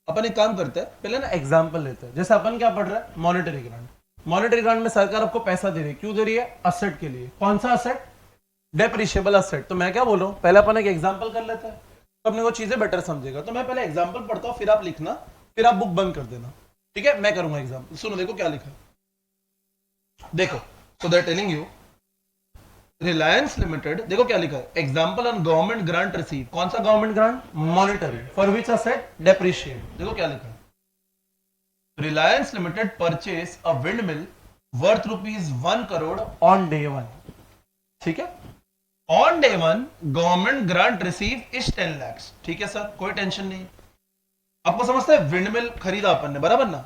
अपन एक काम करते हैं, पहले ना एग्जांपल लेते हैं. जैसे अपन क्या पढ़ रहे हैं? Monetary grant. मॉनेटरी ग्रांट में सरकार आपको पैसा दे रही है. क्यों दे रही है? असेट के लिए. कौन सा असेट? Depreciable asset. तो मैं क्या बोल रहा हूं? पहले अपन एक एग्जांपल कर लेते हैं, तो अपने को चीजें बेटर समझेगा. तो मैं पहले एग्जांपल पढ़ता हूं, फिर आप लिखना, फिर आप बुक बंद कर देना. ठीक है? मैं करूंगा एग्जांपल. सुनो, देखो क्या लिखा. देखो, so they are telling you Reliance limited. देखो क्या लिखा है. Example on government grant receive. कौन सा government grant? Monetary. For which asset? Depreciate. देखो क्या लिखा है. Reliance limited purchase a windmill worth ₹1 crore on day 1. ठीक है? On day 1 government grant receive is 10 lakh. ठीक है सर, कोई टेंशन नहीं. आपको समझता है विंड मिल खरीदा अपन ने, बराबर ना?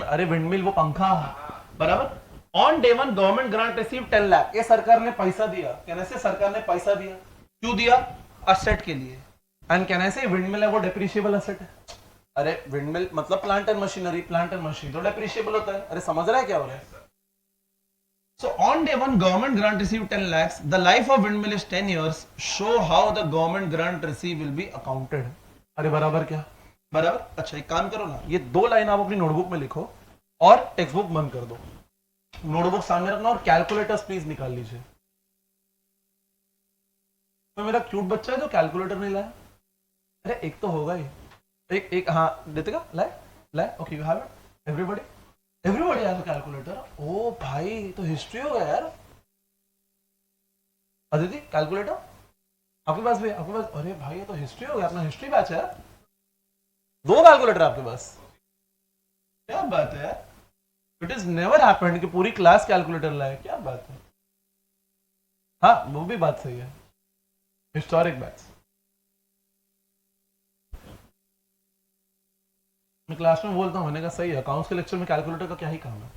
अरे विंड मिल वो पंखा, बराबर. On day 1 government grant receive 10 lakh. ये सरकार ने पैसा दिया. कहने से सरकार ने पैसा दिया. क्यों दिया? असेट के लिए. एंड कहने से विंड मिल है वो डेप्रिशिएबल असेट है. अरे विंड मिल मतलब plant and machinery. Plant and machine तो डेप्रिशिएबल होता है. अरे समझ रहा है क्या हो रहा है? So on day 1 government grant received 10 lakhs. The life of windmill is 10 years. Show how the government grant received will be accounted. अरे बराबर क्या? बराबर. अच्छा एक काम करो ना, ये 2 लाइन आप अपनी नोटबुक में लिखो और टेक्स्ट बुक बंद कर दो. नोटबुक सामने रखना और कैलकुलेटर्स प्लीज निकाल लीजिए. तो मेरा क्यूट बच्चा है जो कैलकुलेटर नहीं लाया. अरे एक तो होगा ही. एक हाँ देते का लाए लाए. Okay you have it. Everybody has a calculator. ओ भाई तो हिस्ट्री हो गया यार. अदिति कैलकुलेटर आपके पास भी? आपके पास? अरे भाई ये तो हिस्ट्री हो गया. अपना हिस्ट्री बैच है. 2 कैलकुलेटर आपके पास. क्या बात है यार. इट इज नेवर हैपेंड कि पूरी क्लास कैलकुलेटर लाए. क्या बात है. हाँ वो भी बात सही है. Historic batch. मैं क्लास में बोलता हूँ होने का सही है. अकाउंट्स के लेक्चर में कैलकुलेटर का क्या ही काम है.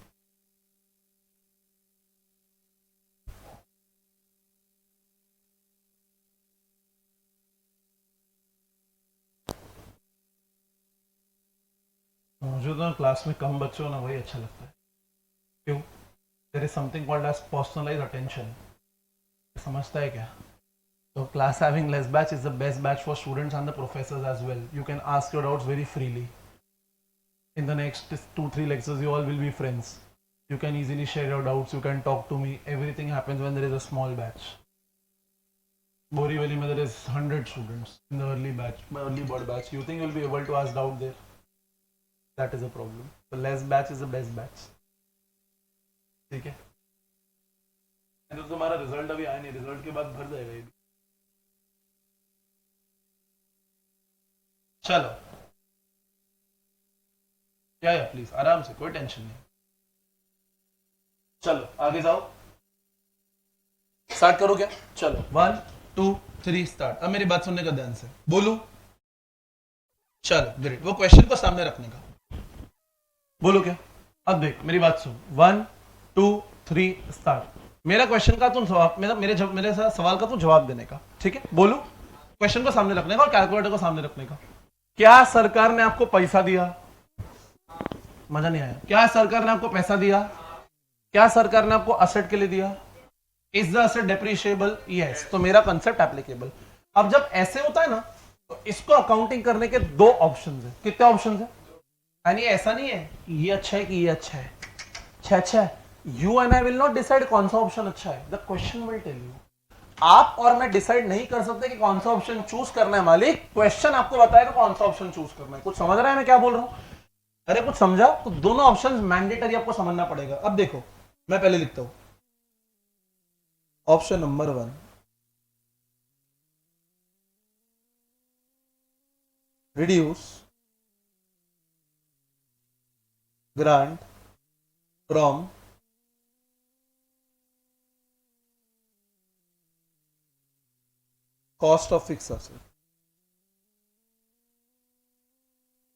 मुझे तो क्लास में कम बच्चे हो ना वही अच्छा लगता है. क्यों? There is something called as personalize attention. समझता है क्या? So class having less batch is the best batch for students and the professors as well. You can ask your doubts very freely. In the next 2-3 lectures, you all will be friends. You can easily share your doubts, you can talk to me. Everything happens when there is a small batch. Borivali, there is 100 students in the early bird batch. You think you'll be able to ask doubt there? That is a problem. The less batch is the best batch. ठीक है? तो तुम्हारा रिजल्ट अभी आया नहीं, रिजल्ट के बाद भर जाएगा ये भी. चलो या प्लीज आराम से, कोई टेंशन नहीं. चलो आगे जाओ, स्टार्ट करो क्या? चलो 1 2 3 स्टार्ट. अब मेरी बात सुनने का ध्यान से, बोलो. चलो ग्रेट. वो क्वेश्चन को सामने रखने का, बोलो क्या. अब देख मेरी बात सुन. 1 2 3 स्टार्ट. मेरा क्वेश्चन का तुम जवाब, मेरे सवाल का तुम जवाब देने का, ठीक है? बोलो. क्वेश्चन को सामने रखने का और कैलकुलेटर को सामने रखने का. क्या सरकार ने आपको पैसा दिया? मजा नहीं आया. क्या सरकार ने आपको पैसा दिया? क्या सरकार ने आपको असेट के लिए दिया? Is the asset depreciable? Yes. तो मेरा कंसेप्ट एप्लीकेबल. अब जब ऐसे होता है ना, तो इसको अकाउंटिंग करने के दो ऑप्शन है. कितने ऑप्शन है? यानी ऐसा नहीं है ये अच्छा है कि ये अच्छा है. अच्छा है. You and I will not decide कौन सा ऑप्शन अच्छा है. The question will tell you. आप और मैं डिसाइड नहीं कर सकते कि कौन सा ऑप्शन चूज करना है. मालिक क्वेश्चन आपको बताएगा कौन सा ऑप्शन चूज करना है. कुछ समझ रहा है मैं क्या बोल रहा हूं? अरे कुछ समझा? तो दोनों ऑप्शंस मैंडेटरी आपको समझना पड़ेगा. अब देखो मैं पहले लिखता हूं option number 1, reduce grant from cost of fix asset.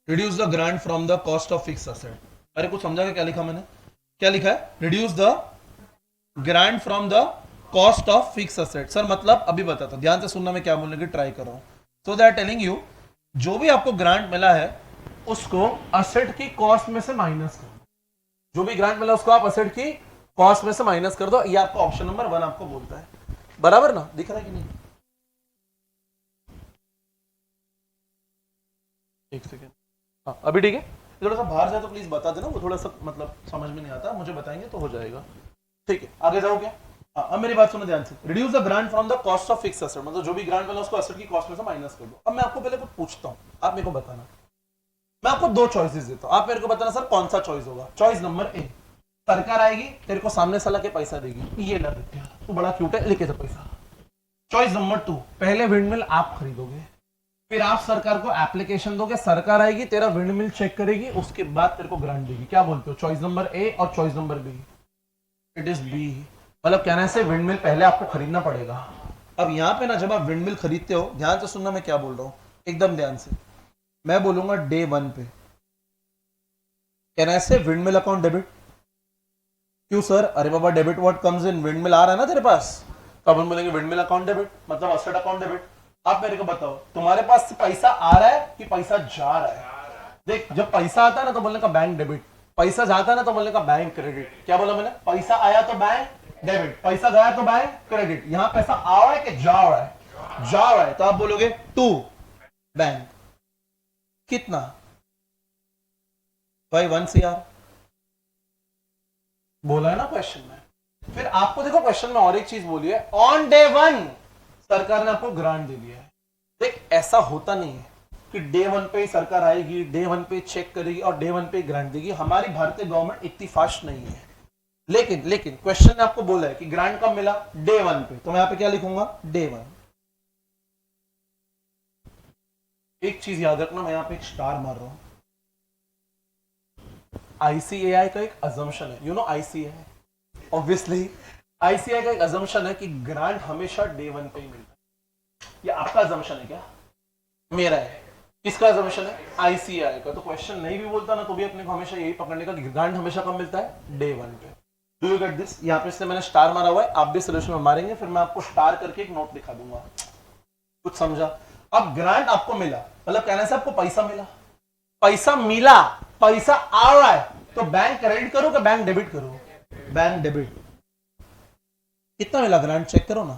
Reduce the grant from the cost of fix asset. अरे कुछ समझा क्या लिखा मैंने? क्या लिखा है? Reduce the grant from the cost of fix asset. Sir मतलब अभी बताता, ध्यान से सुनना, मैं क्या बोलने की ट्राई कर रहा हूं. सो दे आर टेलिंग यू, जो भी आपको ग्रांट मिला है उसको असेट की कॉस्ट में से माइनस कर दो. जो भी ग्रांट मिला उसको आप असेट की कॉस्ट में से माइनस कर दो. ये आपका ऑप्शन नंबर 1 आपको बोलता है. बराबर ना? दिख रहा है कि नहीं? एक सेकेंड. हाँ अभी ठीक है. थोड़ा सा बाहर जाए तो प्लीज बता देना, वो थोड़ा सा मतलब समझ में नहीं आता, मुझे बताएंगे तो हो जाएगा. ठीक है आगे जाओ क्या. अब मेरी बात सुनो ध्यान से. Reduce the grant from the cost of fix asset, मतलब जो भी ग्रांट मिला उसको असेट की कॉस्ट में से माइनस कर दो. अब मैं आपको पहले कुछ पूछता हूं, आप मेरे को बताना. मैं आपको दो चॉइसेस देता हूं, आप मेरे को बताना सर कौन सा चॉइस होगा. चॉइस नंबर ए, सरकार आएगी तेरे को सामने से लाके पैसा देगी, ये ला देते हैं तू बड़ा क्यूट है लेके जा पैसा. चॉइस नंबर 2, पहले विंडमिल आप खरीदोगे, फिर आप सरकार को एप्लीकेशन दोगे, सरकार आएगी तेरा विंडमिल चेक करेगी, उसके बाद तेरे को ग्रांट देगी. क्या बोलते हो? चॉइस नंबर ए और choice number B. It is B. मतलब कहने से विंडमिल पहले आपको खरीदना पड़ेगा. अब यहां पे ना जब आप विंडमिल खरीदते हो, ध्यान से सुनना मैं क्या बोल रहा हूं, एकदम ध्यान से. मैं बोलूंगा डे 1 पे can I say windmill account debit. क्यों सर? अरे बाबा debit what comes in, windmill आ रहा है ना तेरे पास, तो अपन बोलेंगे विंडमिल अकाउंट डेबिट, मतलब असेट अकाउंट डेबिट. आप मेरे को बताओ तुम्हारे पास पैसा आ रहा है कि पैसा जा रहा है? देख जब पैसा आता है ना तो बोलने का बैंक डेबिट, पैसा जाता है ना तो बोलने का बैंक क्रेडिट. क्या बोला मैंने? पैसा आया तो बैंक डेबिट, पैसा गया तो बैंक क्रेडिट. यहां पैसा आ रहा है कि जा रहा है? जा रहा है. तो आप बोलोगे 2 बैंक. कितना भाई? 1 CR बोला है ना क्वेश्चन में. फिर आपको देखो क्वेश्चन में और एक चीज बोली है, ऑन डे 1 सरकार ने आपको ग्रांट दे दिया है. देख ऐसा होता नहीं है कि डे 1 पे सरकार आएगी, डे 1 पे चेक करेगी और डे 1 पे ग्रांट देगी. हमारी भारतीय गवर्नमेंट इतनी फास्ट नहीं है. लेकिन क्वेश्चन ने आपको बोला है कि ग्रांट कब मिला? डे 1 पे. तो मैं यहां पे क्या लिखूंगा? डे 1. एक चीज याद रखना, मैं यहां पे एक स्टार मार रहा हूं. ICAI का एक अजम्पशन है, you know ICAI, obviously ICAI का एक अजम्पशन है कि ग्रांट हमेशा डे 1 पे ही मिलता है. ये आपका अजम्पशन है क्या? मेरा है. किसका अजम्पशन है? ICAI का. तो क्वेश्चन नहीं भी बोलता ना तो भी अपने को हमेशा यही पकड़ने का कि ग्रांट हमेशा कब मिलता है? डे 1 पे. Do you get this? यहाँ पे इसलिए मैंने स्टार मारा हुआ है, आप भी सोल्यूशन में मारेंगे, फिर मैं आपको स्टार करके एक नोट दिखा दूंगा. कुछ समझा? अब ग्रांट आपको मिला, मतलब कहने से आपको पैसा मिला. पैसा मिला, पैसा आ रहा है, तो बैंक क्रेडिट करो कि बैंक डेबिट करो? Bank debit. कितना मिला ग्रांट चेक करो ना.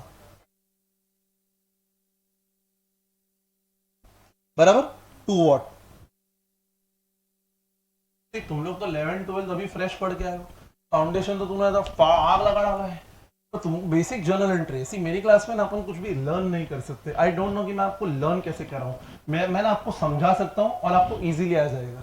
बराबर 2 वॉट. तुम लोग तो 11 12 अभी फ्रेश पढ़ के आए हो. फाउंडेशन तो तुमने आग लगा डाला है। तो तुम बेसिक जर्नल एंट्री, सी मेरी क्लास में ना अपन कुछ भी लर्न नहीं कर सकते। आई डोंट नो कि मैं आपको लर्न कैसे कर रहा हूँ। मैं ना आपको समझा सकता हूँ और आपको इजीली आ जाएगा,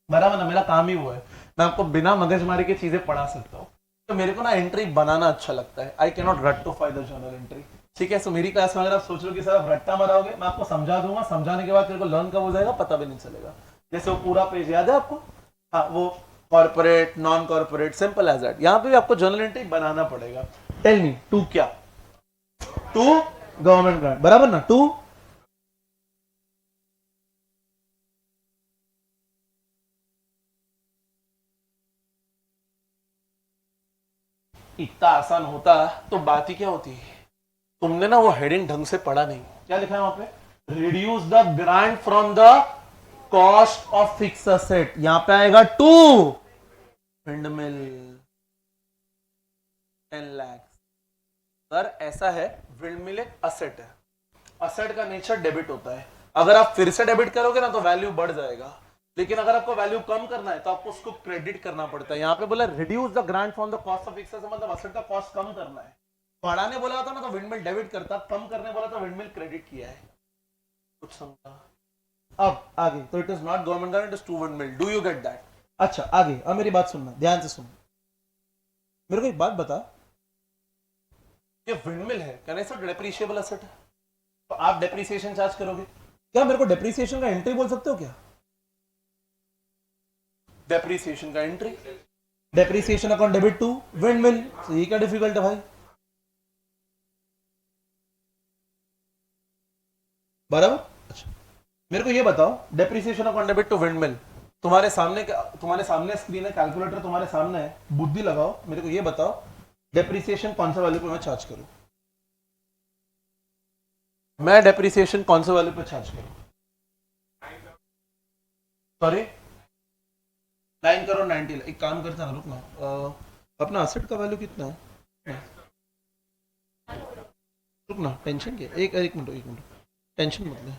बराबर ना। मेरा काम ही वो है, मैं आपको बिना मगजमारी की चीजें पढ़ा सकता हूँ। तो मेरे को ना एंट्री बनाना अच्छा लगता है। आई कैन नॉट रट्टोफाई द जर्नल एंट्री, ठीक है। सो मेरी क्लास में अगर आप सोच रहे हो कि सर आप रट्टा मराओगे, मैं आपको समझा दूंगा, समझाने के बाद तेरे को लर्न कब हो जाएगा पता भी नहीं चलेगा। जैसे वो पूरा पेज याद है आपको, हाँ, वो corporate non corporate simple as that. यहाँ पे भी आपको जर्नल एंट्री बनाना पड़ेगा। टेल मी, टू क्या? टू गवर्नमेंट ग्रांट, बराबर ना। टू इतना आसान होता तो बात ही क्या होती है। तुमने ना वो हेडिंग ढंग से पढ़ा नहीं। क्या लिखा है वहां पे? Reduce the grant from the cost of fix asset. यहां पे आएगा टू विंडमिल 10 लाख। सर ऐसा है, विंडमिल एक असेट है, असेट का नेचर डेबिट होता है। अगर आप फिर से डेबिट करोगे ना तो वैल्यू बढ़ जाएगा, लेकिन अगर आपको वैल्यू कम करना है तो आपको उसको क्रेडिट करना पड़ता है। यहाँ पे बोला reduce the grant from the cost of fix asset, मतलब असेट का कॉस्ट कम करना है। बढ़ाने बोला था ना तो विंडमिल डेबिट करता, कम करने बोला तो विंडमिल क्रेडिट किया है। कुछ समझा? अब आगे तो it is not government grant, it is to windmill. Do you get that? अच्छा आगे, अब मेरी बात सुनना, ध्यान से सुन। मेरे को एक बात बता, ये विंडमिल है, कहने से डेप्रिशिएबल असेट है, तो आप डेप्रिसिएशन चार्ज करोगे क्या? मेरे को डेप्रिसिएशन का एंट्री बोल सकते हो क्या? डेप्रिसिएशन का एंट्री, depreciation account debit to windmill. ये क्या डिफिकल्ट है भाई? बराबर। अच्छा मेरे को ये बताओ, depreciation account debit to windmill, तुम्हारे सामने स्क्रीन है, कैलकुलेटर तुम्हारे सामने है, बुद्धि लगाओ। मेरे को ये बताओ, डेप्रिसिएशन कौन सा वैल्यू पे मैं चार्ज करूं? मैं डेप्रिसिएशन कौन सा वैल्यू पे चार्ज करूं? सॉरी, 9 करोड़ 90 लाख। एक काम करता ना, रुक ना, अपना असेट का वैल्यू कितना है? रुक ना, टेंशन क्या, एक मिनट टेंशन मत ले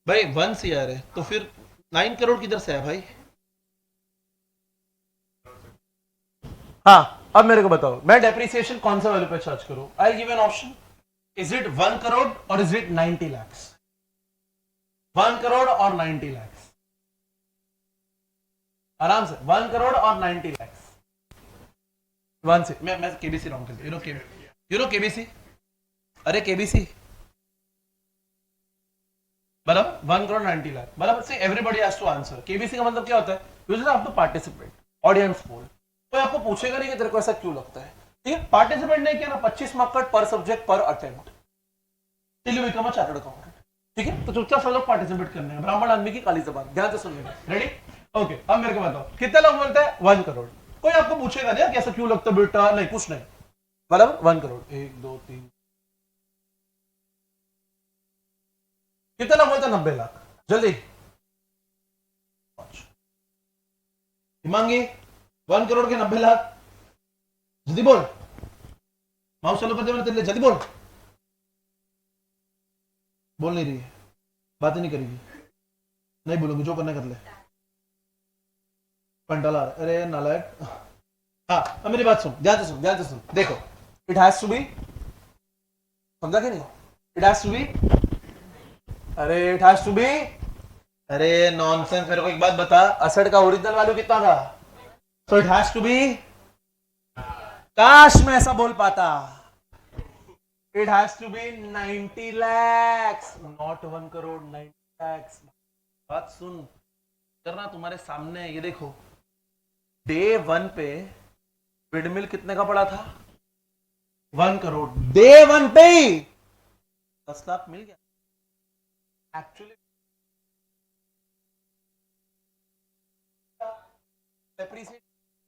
भाई। 1 CR है तो फिर 9 करोड़ किधर से है भाई? हाँ, अब मेरे को बताओ, मैं डेप्रिसिएशन कौन सा वैल्यू पे चार्ज करूं? I give an option, is it 1 crore और इज इट 90 lakhs? 1 करोड़ और 90 lakhs, आराम से 1 करोड़ और 90 lakhs। वन से मैं केबीसी रॉन्ग कर दिया। यू नो केबीसी, अरे केबीसी बराबर 1 करोड़ 90 लाख बराबर। So everybody has to answer. KBC का मतलब क्या होता है? यूजुअली आप टू पार्टिसिपेट, ऑडियंस पोल। तो आपको पूछेगा नहीं कि तेरे को ऐसा क्यों लगता है, ठीक है। पार्टिसिपेट नहीं किया ना, 25 मार्क कट पर सब्जेक्ट पर attempt, till you become a chartered accountant, ठीक है। तो चुपचाप सब लोग पार्टिसिपेट करने हैं, ब्राह्मण आदमी की काली जबान, ध्यान से सुनिएगा। रेडी? ओके, अब मेरे को बताओ कितने लोग बोलते हैं 1 करोड़? कोई आपको पूछेगा नहीं कैसा क्यों लगता है बेटा, नहीं कुछ नहीं, बराबर 1 करोड़। 1 2 3, कितना बोलता? 90 लाख। जल्दी हिमांगी, 1 करोड़ के 90 लाख, जल्दी बोल। माउस चालू कर दे मैंने तेरे लिए, जल्दी बोल। बोल नहीं रही है, बात नहीं करेगी, नहीं बोलूंगी, जो करना कर ले। पंडाला, अरे नालायक। हाँ, अब मेरी बात सुन, ध्यान से सुन। देखो, इट हैज टू बी, समझा कि नहीं? इट हैज टू बी, अरे इट हैज टू बी, अरे नॉनसेंस। मेरे को एक बात बता, असेट का ओरिजिनल वैल्यू कितना था? So it has to be, काश मैं ऐसा बोल पाता, it has to be 90 lakhs, not 1 crore, 90 lakhs। बात सुन करना, तुम्हारे सामने है, ये देखो। डे 1 पे विंडमिल कितने का पड़ा था? 1 करोड़। डे 1 पे 10 लाख मिल गया एक्चुअली।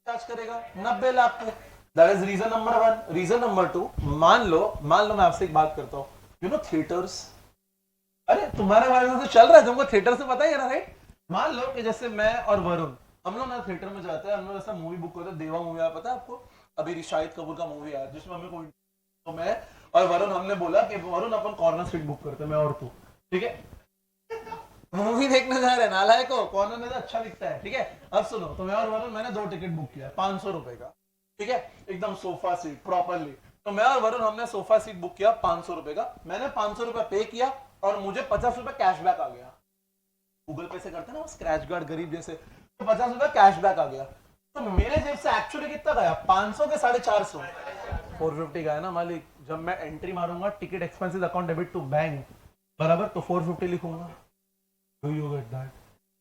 चार्ज करेगा 90 लाख पे। That is reason number 1। Reason number 2, मान लो मैं आपसे एक बात करता हूं, यू नो थिएटर्स, अरे तुम्हारे बारे में तो चल रहा है, तुमको थिएटर से पता ही है ना, राइट? मान लो कि जैसे मैं और वरुण, हम लोग ना थिएटर में जाते हैं, हम लोग ऐसा मूवी बुक करते हैं, देवा मूवी आया, पता है आपको? अभी शाहिद कपूर का मूवी आया जिसमें हमें कोई, तो मैं और वरुण हमने बोला कि वरुण अपन कॉर्नर सीट बुक करते हैं, मैं और तू, ठीक है। मूवी देखने जा रहे हैं नालायक को, कॉर्नर में तो अच्छा दिखता है, ठीक है। अब सुनो, तो मैं और वरुण मैंने 2 टिकट बुक किया 500 रुपए का, ठीक है, एकदम सोफा सीट प्रॉपरली। तो मैं और वरुण हमने सोफा सीट बुक किया 500 रुपए का, मैंने 500 रुपए पे किया और मुझे 50 रुपए कैशबैक आ गया। गूगल पे से करते ना स्क्रैच कार्ड गरीब जैसे, तो 50 रुपए कैशबैक आ गया। तो मेरे जेब से एक्चुअली कितना गया, 500 के 450, 450 गया ना मालिक। जब मैं एंट्री मारूंगा ticket expenses account debit to bank बराबर, तो 450 लिखूंगा। Do you get that?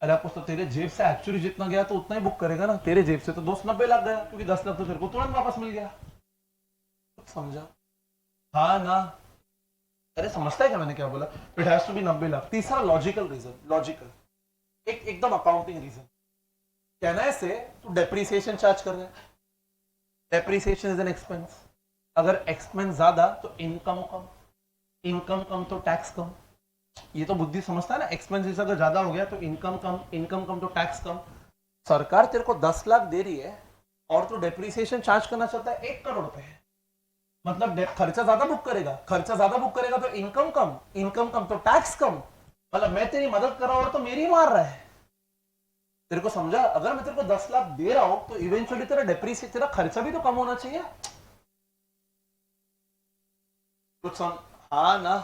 अरे आपको तो तेरे जेब से एक्चुअली जितना गया तो उतना ही बुक करेगा ना, तेरे जेब से तो 290 लाख गया, क्योंकि 10 लाख तो तेरे को तुरंत वापस मिल गया। समझा? हाँ ना? अरे समझता है क्या मैंने क्या बोला? It has to be 90 lakh. तीसरा लॉजिकल रीजन, लॉजिकल एकदम अकाउंटिंग रीजन। कहना है से तू डेप्रिसिएशन चार्ज कर रहा है, डेप्रिसिएशन इज एन एक्सपेंस। अगर एक्सपेंस ज्यादा तो इनकम कम, इनकम कम तो टैक्स कम। ये तो बुद्धि समझता है ना, एक्सपेंसेस अगर ज्यादा हो गया तो इनकम कम, इनकम कम तो टैक्स कम। सरकार तेरे को 10 लाख दे रही है और तू डेप्रिसिएशन चार्ज करना चाहता है 1 करोड़ रुपए, मतलब खर्चा ज्यादा बुक करेगा, खर्चा ज्यादा बुक करेगा तो इनकम कम, इनकम कम तो टैक्स कम। मतलब मैं तेरी मदद कर रहा हूं तो मेरी मार रहा है। तेरे को समझा? अगर मैं तेरे को 10 लाख दे रहा हूं तो इवेंचुअली तेरा डेप्रिसिएशन, तेरा खर्चा भी तो कम होना चाहिए कुछ हाँ ना?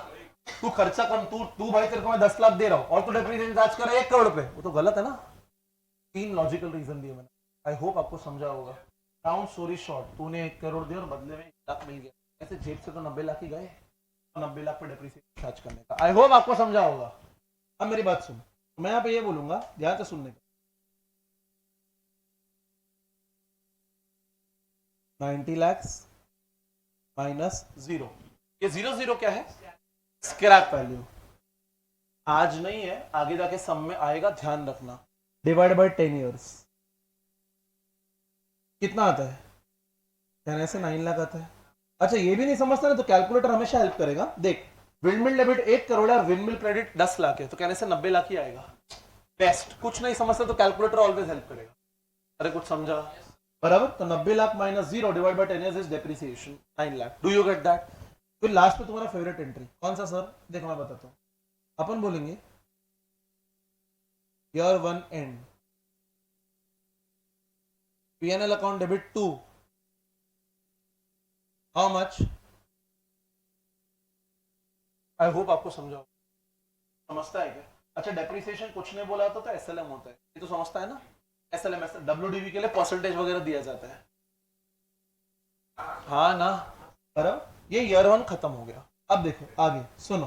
तू खर्चा कम, तू भाई तेरे को मैं 10 लाख दे रहा हूं और तू डेप्रिसिएशन चार्ज कर रहा है 1 करोड़ रुपए, वो तो गलत है ना। 3 लॉजिकल रीजन दिए मैंने, आई होप आपको समझा होगा। राउंड स्टोरी शॉर्ट, तूने 1 करोड़ दिया और बदले में 1 लाख मिल गया, ऐसे जेब से तो 90 लाख ही गए, 90 लाख पे डेप्रिसिएशन चार्ज करने का। आई होप आपको समझा होगा। अब मेरी बात सुन, मैं यहाँ पे ये बोलूंगा, ध्यान से सुनने का। 90 लाख माइनस 0, ये 0 क्या है? Scrap value. आज नहीं है, आगे जाके सम में आएगा, ध्यान रखना। डिवाइड बाय 10 ईयर्स कितना आता है? कहने से 9 लाख आता है। अच्छा ये भी नहीं समझता ना, तो कैलकुलेटर हमेशा हेल्प करेगा। देख, विंडमिल डेबिट 1 करोड़ है और विंडमिल क्रेडिट 10 लाख है, तो कहने से 90 लाख ही आएगा। बेस्ट, कुछ नहीं समझता तो कैलकुलेटर ऑलवेज हेल्प करेगा। अरे कुछ समझा? बराबर, तो 90 lakh minus 0 divide by 10 is depreciation 9 lakh. Do you get that? फिर लास्ट में तुम्हारा फेवरेट एंट्री कौन सा सर? देखो मैं बताता हूँ। अपन बोलेंगे year 1 end, P&L account debit to how much? I hope आपको समझा, समझता है क्या? अच्छा डेप्रिसिएशन कुछ नहीं बोला तो एसएलएम होता है, ये तो समझता है ना। एसएलएम डब्ल्यूडीवी के लिए परसेंटेज वगैरह दिया जाता है, हाँ ना? बराबर, ये ईयर 1 खत्म हो गया। अब देखो आगे सुनो,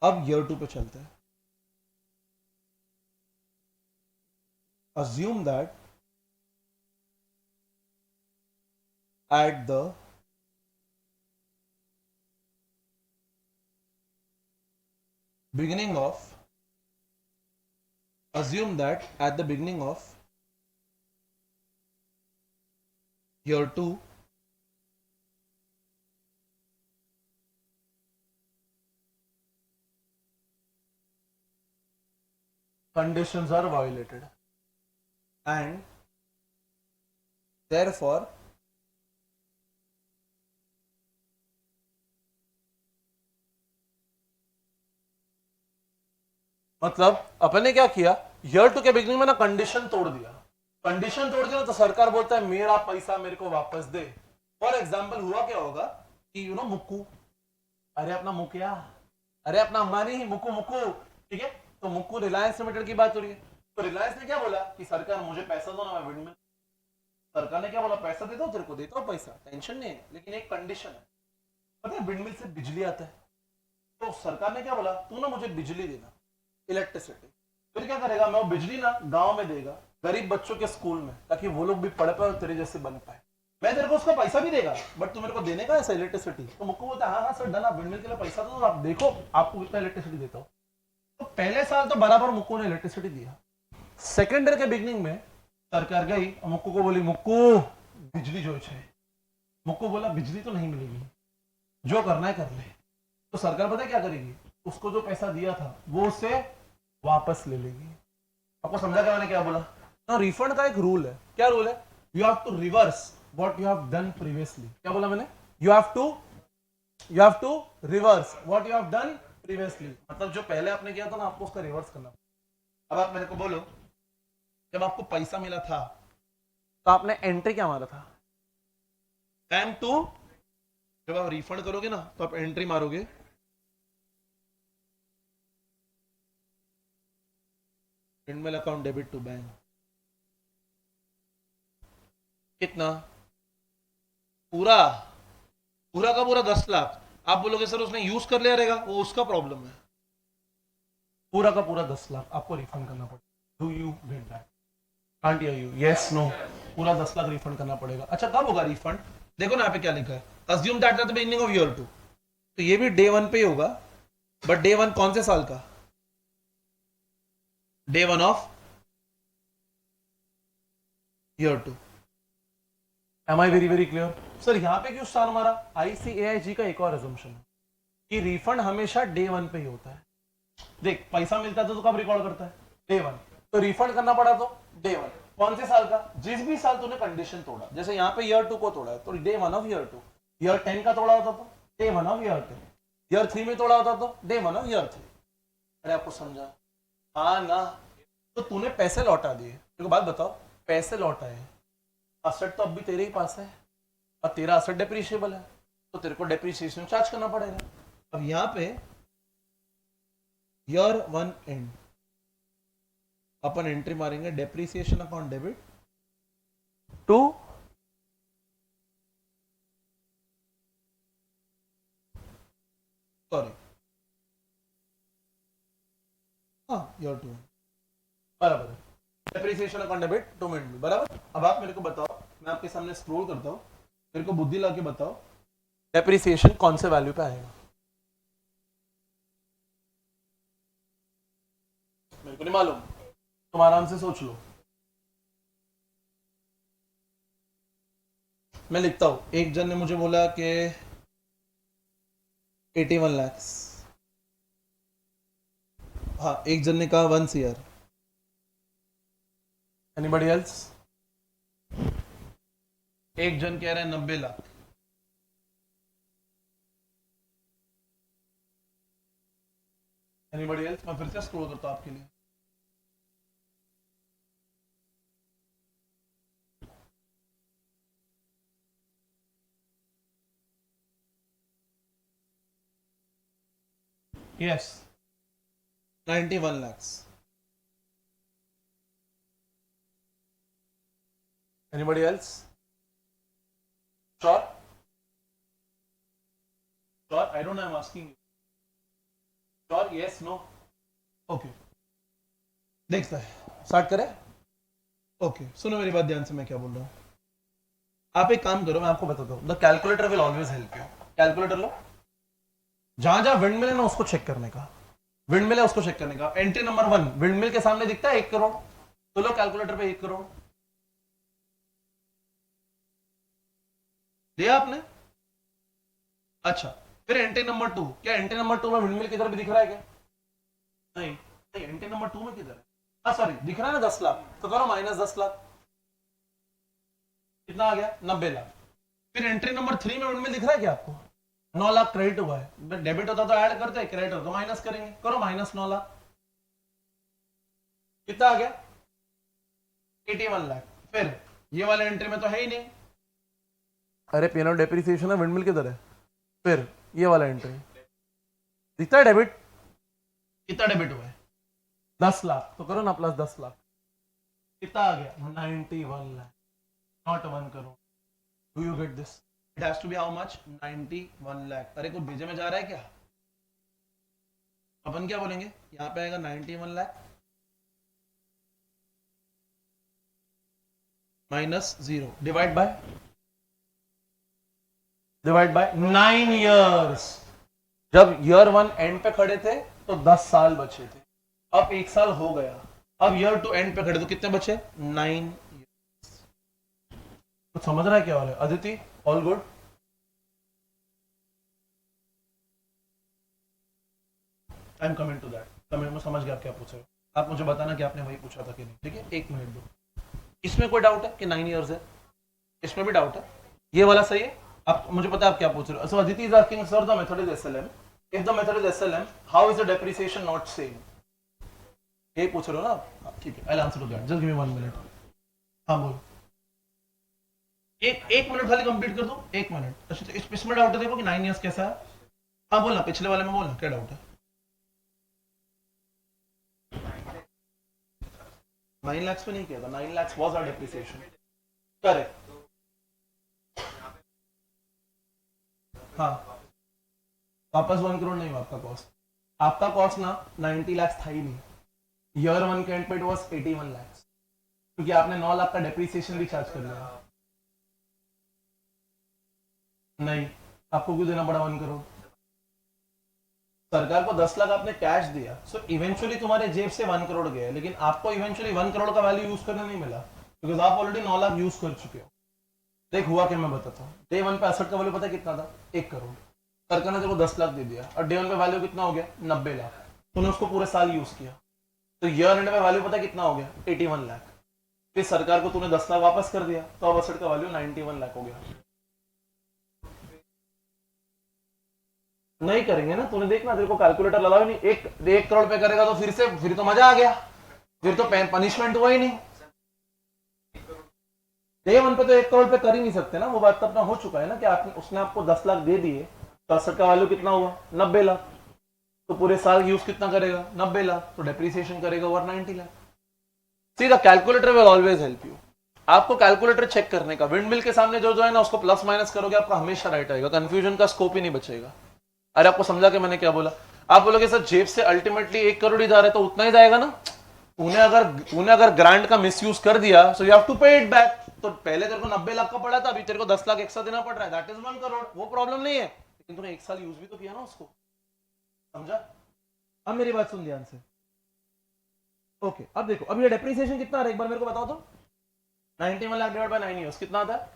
अब ईयर 2 पे चलते हैं। assume that at the beginning of year 2 conditions are violated and therefore मतलब अपन ने क्या किया, ईयर 2 के बिगनिंग में ना कंडीशन तोड़ दिया। कंडीशन तोड़ दिया तो सरकार बोलता है मेरा पैसा मेरे को वापस दे। फॉर एग्जाम्पल हुआ क्या होगा कि मुक्कू, अरे अपना मुखिया, अरे अपना अंबानी ही मुक्कू मुक्कू, ठीक है, तो मुक्कू रिलायंस लिमिटेड की बात हो रही है, तो रिलायंस ने क्या बोला कि सरकार मुझे पैसा दो ना, मैं विंडमिल। सरकार ने क्या बोला, पैसा दे दो, तेरे को देता हूँ पैसा, टेंशन नहीं है, लेकिन एक कंडीशन है। पता है विंडमिल से बिजली आता है, तो सरकार ने क्या बोला, तू ना मुझे बिजली देना, इलेक्ट्रिसिटी। फिर क्या करेगा, मैं वो बिजली ना गांव में देगा, गरीब बच्चों के स्कूल में, ताकि वो लोग भी पढ़ पाए और तेरे जैसे बन पाए। मैं तेरे को उसका पैसा भी देगा, बट तू मेरे को देने का ऐसा इलेक्ट्रिसिटी। तो मुझको बोलता है हाँ हाँ सर डन, आप विंडमिल के लिए पैसा दो, आप देखो आपको कितना इलेक्ट्रिसिटी देता हूँ। तो पहले साल तो बराबर मुक्कू ने इलेक्ट्रिसिटी दिया। सेकेंड ईयर के बिगनिंग में सरकार गई और मुक्कू को बोली, मुक्कू बिजली जो है। मुक्कू बोला बिजली तो नहीं मिलेगी, जो करना है कर ले। तो सरकार पता है क्या करेगी, उसको जो पैसा दिया था वो उससे वापस ले लेगी। आपको समझा क्या मैंने क्या बोला ना? रिफंड का एक रूल है। क्या रूल है? You have to reverse what you have done previously. क्या बोला मैंने? You have to reverse what you have done previously, मतलब जो पहले आपने किया था ना, आपको उसका रिवर्स करना। अब आप मेरे को बोलो, जब आपको पैसा मिला था तो आपने एंट्री क्या मारा था? M2। जब आप रिफंड करोगे ना तो आप एंट्री मारोगे windmill account debit to bank. कितना? पूरा पूरा का पूरा 10 लाख। आप बोलोगे सर उसने यूज कर लिया रहेगा, वो उसका प्रॉब्लम है। पूरा का पूरा 10 लाख आपको रिफंड करना पड़ेगा। Do you get that? Can't hear you, yes no? पूरा 10 लाख रिफंड करना पड़ेगा। अच्छा कब होगा रिफंड? देखो ना यहाँ पे क्या लिखा है, assume that at the beginning of year 2, तो ये भी डे 1 पे ही होगा। बट डे 1 कौन से साल का? Day 1 of year 2। Am I very very clear? Sir यहाँ पे क्यों स्टार मारा? आईसीएआईजी का एक और अजम्पशन है कि रिफंड हमेशा डे 1 पे ही होता है। देख पैसा मिलता है तो कब रिकॉर्ड करता है? डे 1। तो रिफंड करना पड़ा तो डे 1। कौन से साल का? जिस भी साल तूने कंडीशन तोड़ा। जैसे यहाँ पे ईयर 2 को तोड़ा है तो डे 1 ऑफ ईयर 2। ईयर 10 का तोड़ा होता तो डे 1 ऑफ ईयर 10। ईयर 3 में तोड़ा होता तो डे 1 ऑफ ईयर 3। अरे आपको समझा? हाँ ना? तो तूने पैसे लौटा दिए, मेरे को बात बताओ, पैसे लौटाए, असेट तो अब भी तेरे ही पास है और तेरा असेट डेप्रिशिएबल है, तो तेरे को डेप्रिसिएशन चार्ज करना पड़ेगा। अब यहाँ पे ईयर 1 एंड अपन एंट्री मारेंगे depreciation account debit to sorry हाँ ईयर 2 बराबर है। Depreciation account debit to minute बराबर। अब आप मेरे को बताओ, मैं आपके सामने स्क्रॉल करता हूँ, मेरे को बुद्धि ला के बताओ डेप्रिसिएशन कौन से वैल्यू पे आएगा? मेरे को नहीं मालूम, तुम आराम से सोच लो। मैं लिखता हूं, एक जन ने मुझे बोला कि 81 लाख। हाँ एक जन ने कहा 1 CR। Anybody else? एक जन कह रहे हैं 90 लाख। Anybody else? मैं फिर से स्क्रॉल करता हूं आपके लिए। Yes 91 lakhs। Anybody else? Sure? Sure? I don't know, I'm asking you. Sure? Yes? No? Okay. देखता है, स्टार्ट करें? ओके सुनो मेरी बात ध्यान से, मैं क्या बोल रहा हूँ। आप एक काम करो, मैं आपको बताता हूँ, the calculator will always help you. Calculator लो, जहां जहां विंडमिल है ना उसको चेक करने का, विंडमिल है उसको चेक करने का। एंट्री नंबर 1 विंडमिल के सामने दिखता है 1 करोड़, तो लो कैलकुलेटर पे 1 करोड़ दिया आपने। अच्छा फिर एंट्री नंबर 2, क्या एंट्री नंबर 2 में विंडमिल किधर भी दिख रहा है क्या? नहीं नहीं, एंट्री नंबर 2 में किधर है? हाँ सॉरी दिख रहा है ना 10 लाख, तो करो माइनस 10 लाख, कितना आ गया? 90 लाख। फिर एंट्री नंबर 3 में विंडमिल दिख रहा है क्या आपको? 9 लाख क्रेडिट हुआ है। डेबिट होता तो ऐड करते, क्रेडिट होता तो माइनस करेंगे, करो माइनस 9 लाख। कितना आ गया? 81 लाख। फिर ये वाले एंट्री में तो है ही नहीं, अरे P&L डेप्रिसिएशन है, विंडमिल किधर है? फिर ये वाला एंट्री दिखता है डेबिट, कितना डेबिट हुआ है? 10 लाख, तो करो ना प्लस 10 लाख, कितना आ गया? 91 lakh, not 1 crore. Do you get this? It has to be how much? 91 lakh. अरे कोई भेजे में जा रहा है क्या? अपन क्या बोलेंगे, यहाँ पे आएगा 91 lakh minus 0 divide bye 9 years. जब ईयर 1 एंड पे खड़े थे तो 10 साल बचे थे, अब 1 साल हो गया, अब ईयर 2 एंड पे खड़े तो कितने बचे? 9 इयर्स। तो समझ रहा है क्या हो रहा है Aditi? All good? I am coming to that. मैं समझ गया आप क्या पूछ रहे हो, आप मुझे बताना कि आपने वही पूछा था कि नहीं, ठीक है? 1 मिनट दो। इसमें कोई डाउट है कि 9 इयर्स है? इसमें भी डाउट है? ये वाला सही है? आप मुझे पता है आप क्या पूछ रहे हो। So Aditi is asking sir the method is SLM, if the method is SLM, how is the depreciation not same? ये पूछ रहे हो ना आप? ठीक है, I answer to that, just give me 1 minute. हाँ बोल। एक मिनट खाली कंप्लीट कर दो, 1 मिनट। अच्छा, तो इसमें डाउट है देखो कि 9 इयर्स कैसा है। हाँ बोलना, पिछले वाले में बोलना, क्या डाउट है? 9 लाख पे नहीं किया था, 9 lakh was our depreciation. Correct. हाँ, वापस 1 करोड़ नहीं हुआ आपका कॉस्ट। आपका कॉस्ट ना 90 लाख था ही नहीं। ईयर 1 के एंड पे इट वाज 81 लाख, क्योंकि आपने 9 लाख का डेप्रिसिएशन भी चार्ज कर लिया। नहीं, आपको क्यों देना पड़ा 1 करोड़? सरकार को 10 लाख आपने कैश दिया, सो इवेंचुअली तुम्हारे जेब से 1 करोड़ गया, लेकिन आपको इवेंचुअली 1 करोड़ का वैल्यू यूज करने नहीं मिला, बिकॉज आप ऑलरेडी 9 लाख यूज कर चुके हो। देख हुआ क्या, मैं बताता हूँ। डे 1 पे एसेट का वैल्यू पता है कितना था? 1 करोड़। सरकार ने देखो 10 लाख दे दिया, और डे 1 पे वैल्यू कितना हो गया? 90 लाख। तूने उसको पूरे साल यूज किया, तो ईयर एंड में वैल्यू पता कितना हो गया? 81 लाख। फिर सरकार को तूने 10 लाख वापस कर दिया, तो अब एसेट का वैल्यू 91 लाख हो गया। नहीं करेंगे ना, तूने देखना, तेरे को कैलकुलेटर लगाओ नहीं। 1 करोड़ पे करेगा तो फिर तो मजा आ गया, फिर तो पनिशमेंट हुआ ही नहीं। डे 1 पे तो 1 करोड़ पे कर ही नहीं सकते ना, वो बात तो अपना हो चुका है ना कि आपने उसने आपको 10 लाख दे दिए, तो एसेट का वैल्यू कितना हुआ? 90 लाख। तो पूरे साल यूज कितना करेगा? 90 लाख। तो डेप्रिसिएशन करेगा over 90 lakh. See the calculator will always help you. आपको कैलकुलेटर चेक करने का, विंड मिल के सामने जो है ना, उसको प्लस माइनस करोगे, आपका हमेशा राइट आएगा, कंफ्यूजन का स्कोप ही नहीं बचेगा। अरे आपको समझा कि मैंने क्या बोला? आप बोलोगे सर जेब से अल्टीमेटली 1 करोड़ ही जा रहा है, तो उतना ही जाएगा ना। तूने अगर ग्रांट का मिसयूज कर दिया, सो यू हैव टू पे इट बैक। तो पहले तेरे को 90 लाख का पड़ा था, अभी तेरे को 10 लाख एक्स्ट्रा देना पड़ रहा है, दैट इज 1 करोड़। वो प्रॉब्लम नहीं है, लेकिन तूने 1 साल यूज भी तो किया ना उसको, समझा? अब मेरी बात सुन ध्यान से। ओके, अब देखो, अब ये डेप्रिसिएशन कितना आ रहा है, एक बार मेरे को बताओ तो। 91 लाख डिवाइड बाय 9 इयर्स कितना आता है?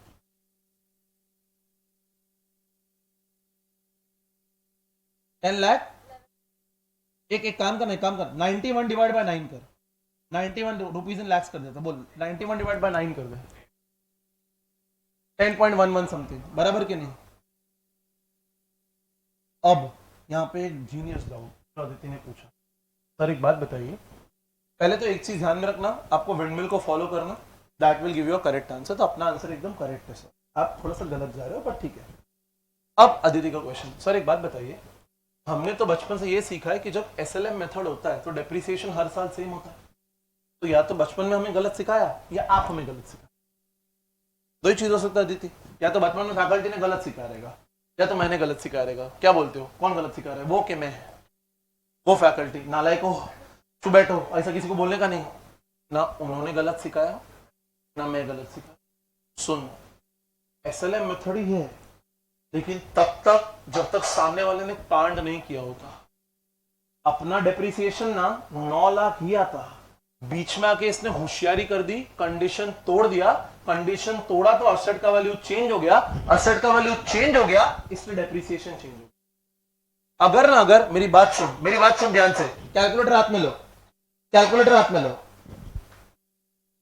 10 लाख। एक काम कर, 91 डिवाइड बाय 9 कर, 91 रुपीज इन लैक्स कर देता, बोल 91 डिवाइड बाय 9 कर दे, 10.11 समथिंग, बराबर के नहीं? अब यहाँ पे एक जीनियस डाउट अदिति ने पूछा, सर एक बात बताइए, पहले तो एक चीज ध्यान में रखना, आपको विंडमिल को फॉलो करना, that will give you a correct answer. तो अपना आंसर एकदम करेक्ट है सर, आप थोड़ा सा गलत जा रहे हो, पर ठीक है। अब अदिति का क्वेश्चन, सर एक बात बताइए, हमने तो बचपन से ये सीखा है कि जब SLM मेथड होता है तो डेप्रिसिएशन हर साल सेम होता है, तो या तो बचपन में हमें गलत सिखाया या आप हमें गलत सिखाया, दो ही चीज हो सकता है अदिति। या तो बचपन में फैकल्टी ने गलत सिखाया रहेगा, या तो मैंने गलत सिखाया रहेगा। क्या बोलते हो, कौन गलत सिखा रहा है, वो कि मैं? वो फैकल्टी नालायक हो, चुप बैठो, ऐसा किसी को बोलने का नहीं ना। उन्होंने गलत सिखाया ना मैं गलत सिखाया। सुन, SLM मेथड ही है, लेकिन तब तक जब तक सामने वाले ने कांड नहीं किया होता। अपना डेप्रिसिएशन ना 9 लाख ही आता, बीच में आके इसने होशियारी कर दी, कंडीशन तोड़ दिया, कंडीशन तोड़ा तो असेट का वैल्यू चेंज हो गया, असेट का वैल्यू चेंज हो गया, इसलिए डेप्रिसिएशन चेंज हो गया। अगर मेरी बात सुन ध्यान से, कैलकुलेटर हाथ में लो, कैलकुलेटर हाथ में लो,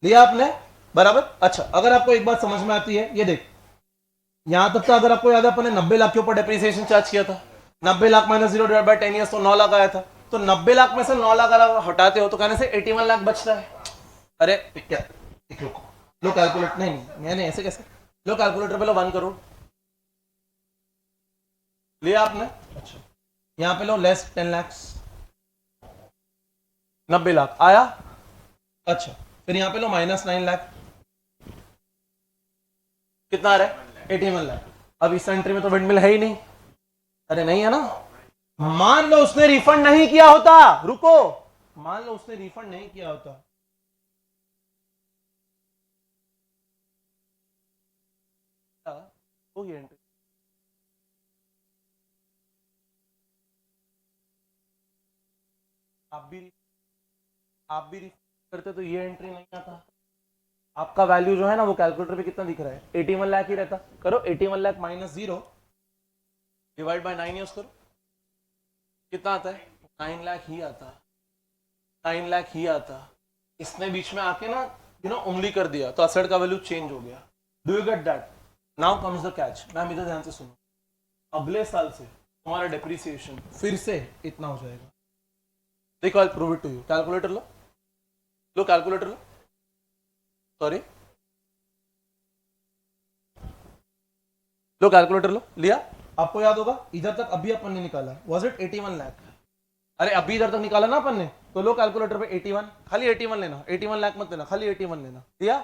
लिया आपने, बराबर। अच्छा, अगर आपको एक बात समझ में आती है, ये देख, यहां तक तो अगर आपको याद है अपन ने 90 लाख के ऊपर डेप्रिसिएशन चार्ज किया था, 90 lakh minus 0 divide by 10 years, तो 9 लाख आया था। तो 90 लाख में से 9 लाख अगर हटाते हो तो कहने से 81 लाख बचता है। अरे क्या, लो कैलकुलेटर, नहीं ऐसे कैसे, लो कैलकुलेटर पे लो 1 करोड़ लिया आपने। अच्छा, यहां पे लो लेस 10 लाख, 90 लाख आया। अच्छा, फिर यहां पे लो माइनस 9 लाख, कितना आ रहा है? 81 लाख। अब इस एंट्री में तो विंडमिल है ही नहीं। अरे नहीं है ना। मान लो उसने रिफंड नहीं किया होता, रुको, मान लो उसने रिफंड नहीं किया होता, तो ये एंट्री आप भी रिफंड करते तो ये एंट्री नहीं आता। आपका वैल्यू जो है ना वो कैलकुलेटर पे कितना दिख रहा है? 81 लाख ही रहता। करो 81 lakh minus 0 divide bye 9 use करो, कितना आता है? 9 लाख ही आता, 9 लाख ही आता। इसने बीच में आके ना उंगली कर दिया, तो असेट का वैल्यू चेंज हो गया। Do you get that? Now comes the catch. Ma'am इधर ध्यान से सुनो, अगले साल से तुम्हारा डेप्रिसिएशन फिर से इतना हो जाएगा। देखो I prove it to you. Calculator लो, लो कैलकुलेटर लो, सॉरी लो कैलकुलेटर लो, लिया? आपको याद होगा इधर तक अभी अपन ने निकाला, वाज इट 81 लाख? अरे अभी इधर तक निकाला ना अपन ने, तो लो कैलकुलेटर पे 81, खाली 81 लेना, 81 लाख मत लेना, खाली 81 लेना, दिया?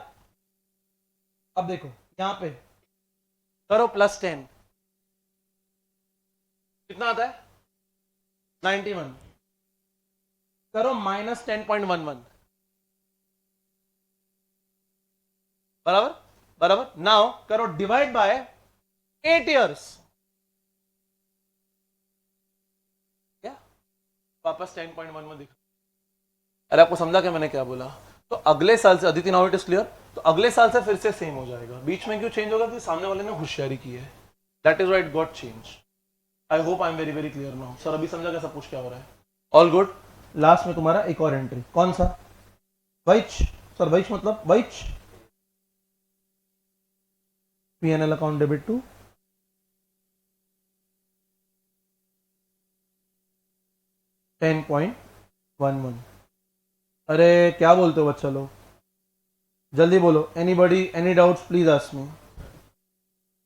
अब देखो यहां पे करो +10, कितना आता है? 91, करो -10.11, बराबर बराबर। नाउ करो डिवाइड बाय 8 इयर्स, क्या वापस 10.1 दिखा। अरे आपको समझा क्या मैंने क्या बोला? तो अगले साल से, Aditi now it is clear, तो अगले साल से फिर से सेम हो जाएगा। बीच में क्यों चेंज होगा? कि सामने वाले ने होशियारी की है, that is why it got change. I hope I am very very clear now. Sir अभी समझा क्या सब कुछ क्या हो रहा है? All good. लास्ट में तुम्हारा एक और एंट्री, कौन सा? वाइच। सर वाइच मतलब वाइच, P&L अकाउंट डेबिट टू $10.11। अरे क्या बोलते हो बच्चा लोग, जल्दी बोलो। Anybody any doubts please ask me.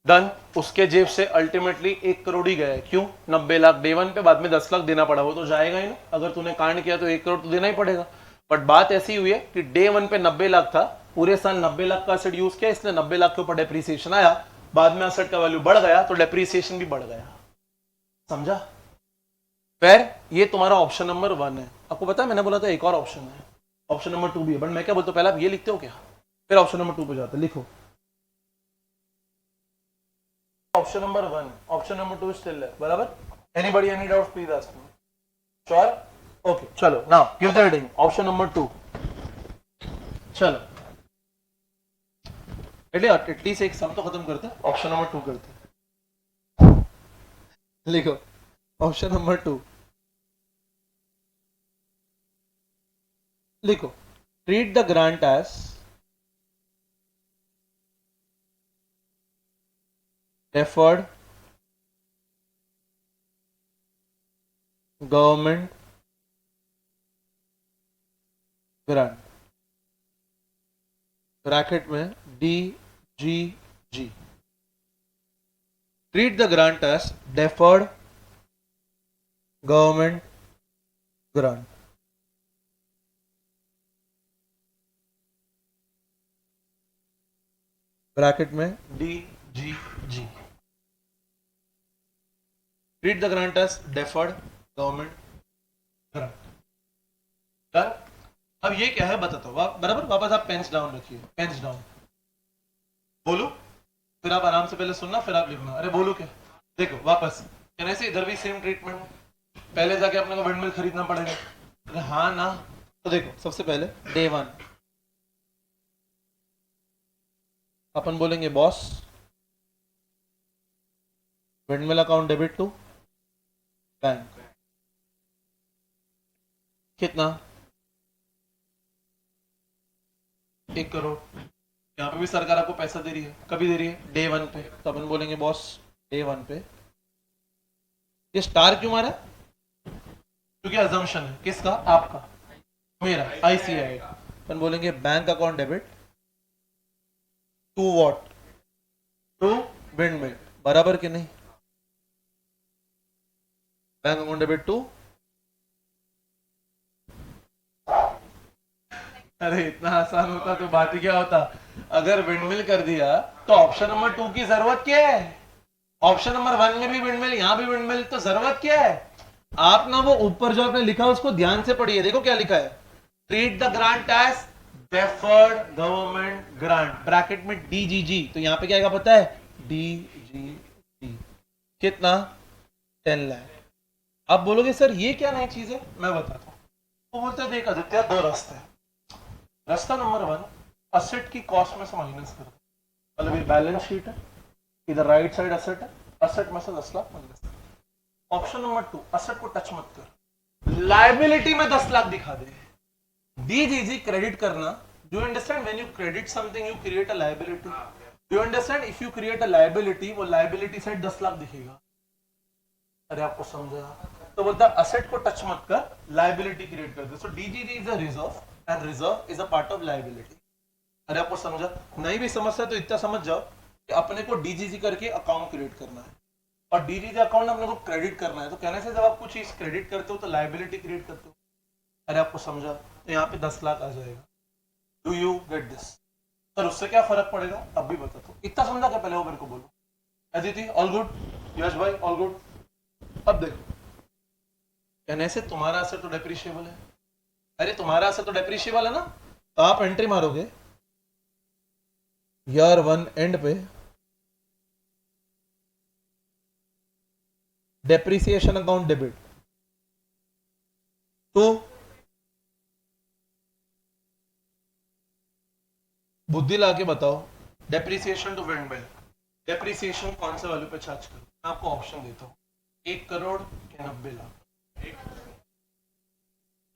Done. उसके जेब से अल्टीमेटली 1 करोड़ ही गया है। क्यों? 90 लाख डे वन पे, बाद में 10 लाख देना पड़ा, वो तो जाएगा ही ना। अगर तूने कांड किया तो 1 करोड़ तो देना ही पड़ेगा। बट बात ऐसी हुई है कि डे वन पे 90 लाख था, पूरे साल 90 लाख का असेट यूज किया, इसलिए 90 लाख के ऊपर डेप्रीसिएशन आया, बाद में असेट का वैल्यू बढ़ गया तो डेप्रीसिएशन भी बढ़ गया। समझा? फिर ये तुम्हारा ऑप्शन नंबर 1 है। आपको पता है मैंने बोला था एक और ऑप्शन है, ऑप्शन नंबर 2 भी है, बट मैं क्या बोलता हूं, पहले आप ये लिखते हो क्या, फिर ऑप्शन नंबर 2 पे जाते। लिखो option number 1, option number 2 still है, बराबर। Anybody any doubts please ask me. Sure? Okay चलो now give the heading option number 2। चलो एटलीस्ट एक सम तो खत्म करते, ऑप्शन नंबर 2 करते। लिखो ऑप्शन नंबर 2, लिखो treat the grant as deferred government grant, bracket में DGG। Treat the grant as deferred government grant। Bracket में DGG। Treat the grant as deferred government grant। Done. अब ये क्या है बताता हूँ, बराबर। वापस आप पेन्स डाउन रखिए, पेन्स डाउन। बोलो, फिर आप आराम से पहले सुनना, फिर आप लिखना। अरे बोलो क्या? देखो वापस कहने से इधर भी सेम ट्रीटमेंट, पहले जाके अपने को विंडमिल खरीदना पड़ेगा। अरे हाँ ना, तो देखो सबसे पहले डे 1 अपन बोलेंगे boss windmill account debit to bank, कितना? 1 करोड़। यहाँ पे भी सरकार आपको पैसा दे रही है, कभी दे रही है? डे 1 पे। तो अपन बोलेंगे बॉस डे 1 पे। ये स्टार क्यों मारा? क्योंकि अजम्पशन है, किसका? आपका, मेरा, ICI। अपन बोलेंगे bank account debit to what? To windmill, बराबर कि नहीं? बैंक अकाउंट डेबिट टू, अरे इतना आसान होता तो बात ही क्या होता। अगर विंडमिल कर दिया तो ऑप्शन नंबर 2 की जरूरत क्या है? ऑप्शन नंबर 1 में भी विंडमिल, यहां भी विंडमिल, तो जरूरत क्या है? आप ना वो ऊपर जो आपने लिखा उसको ध्यान से पढ़िए। देखो क्या लिखा है, treat the grant as deferred government grant, bracket में DGG। तो यहां पे क्या आएगा पता है? DGG। कितना? 10 लाख। आप बोलोगे सर ये क्या नई चीज है, मैं बताता हूं। वो बोलते हैं देख आदित्य, 2 रास्ते हैं। रास्ता नंबर 1, असेट की कॉस्ट में से माइनस कर, मतलब ये बैलेंस शीट है, इधर राइट साइड असेट है, असेट में से 10 lakh minus. Option number 2, asset को टच मत कर, लायबिलिटी में 10 लाख दिखा दे। DGG क्रेडिट करना। Do you understand? When you credit something you create a liability. Do you understand? If you create a liability, वो लायबिलिटी साइड 10 लाख दिखेगा। अरे आपको समझा? तो बोलता असेट को टच मत कर, लाइबिलिटी क्रिएट कर दे। So DGG is a reserve and reserve is a part of liability. अरे आपको समझा? नहीं भी समझता तो इतना समझ जाओ कि अपने को डीजीजी करके अकाउंट क्रिएट करना है और डीजीजी अकाउंट अपने को क्रेडिट करना है। तो कहने से जब आप कुछ चीज क्रेडिट करते हो तो लाइबिलिटी क्रिएट करते हो। अरे आपको समझा? तो यहाँ पे 10 लाख आ जाएगा। Do you get this? Sir उससे क्या फर्क पड़ेगा? अब भी बताता हूँ। इतना समझा क्या? पहले वो मेरे को बोलो। Aditi all good? यश भाई ऑल गुड? अब देखो, कहने से तुम्हारा असर तो डेप्रिशिएबल है। अरे तुम्हारा असर तो डेप्रिशिएबल है ना, तो आप एंट्री मारोगे ईयर 1 एंड पे डेप्रिसिएशन अकाउंट डेबिट तो बुद्धि लाके बताओ डेप्रिसिएशन टू विंडमिल, डेप्रिसिएशन कौन से वैल्यू पे चार्ज करो? मैं आपको ऑप्शन देता हूँ, 1 करोड़ के 90 लाख,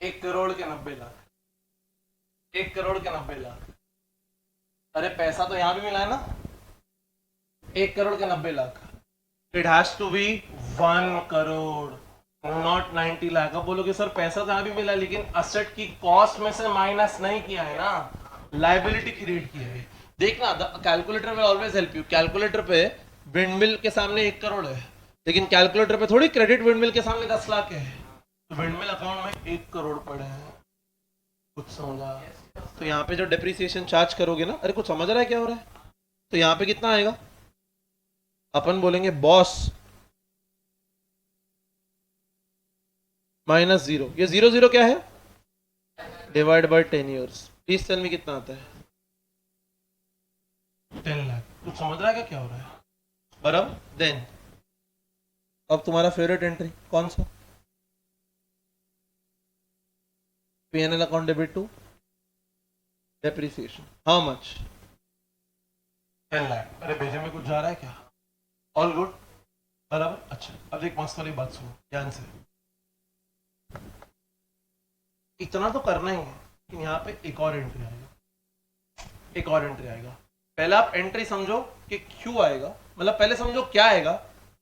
1 करोड़ के 90 लाख, 1 करोड़ के 90 लाख। अरे पैसा तो यहां भी मिला है ना, 1 करोड़ के 90 lakh. It has to be 1 crore, not 90 lakh. अब बोलोगे सर पैसा तो यहां भी मिला लेकिन असेट की कॉस्ट में से माइनस नहीं किया है ना, लाइबिलिटी क्रिएट की है। देखना कैलकुलेटर में ऑलवेज हेल्प यू। कैलकुलेटर पे विंडमिल के सामने 1 करोड़ है लेकिन कैलकुलेटर पे थोड़ी क्रेडिट विंडमिल के सामने 10 लाख है। तो विंडमिल अकाउंट में 1 करोड़ पड़े हैं। कुछ समझा? तो यहाँ पे जो डेप्रिसिएशन चार्ज करोगे ना, अरे कुछ समझ रहा है क्या हो रहा है? तो यहाँ पे कितना आएगा? अपन बोलेंगे बॉस -0। ये 0 क्या है? Divide by 10 years. Please tell me कितना आता है? 10 लाख। कुछ समझ रहा है क्या हो रहा है? बराबर। देन अब तुम्हारा फेवरेट एंट्री कौन सा? P&L account debit to depreciation. How much? 10 lakh. अरे भेजे में कुछ जा रहा है क्या? All good? बराबर। अच्छा अब एक मस्त वाली बात सुनो ध्यान से। इतना तो करना ही है कि यहाँ पे एक और एंट्री आएगा, एक और एंट्री आएगा। पहले आप एंट्री समझो कि क्यों आएगा, मतलब पहले समझो क्या आएगा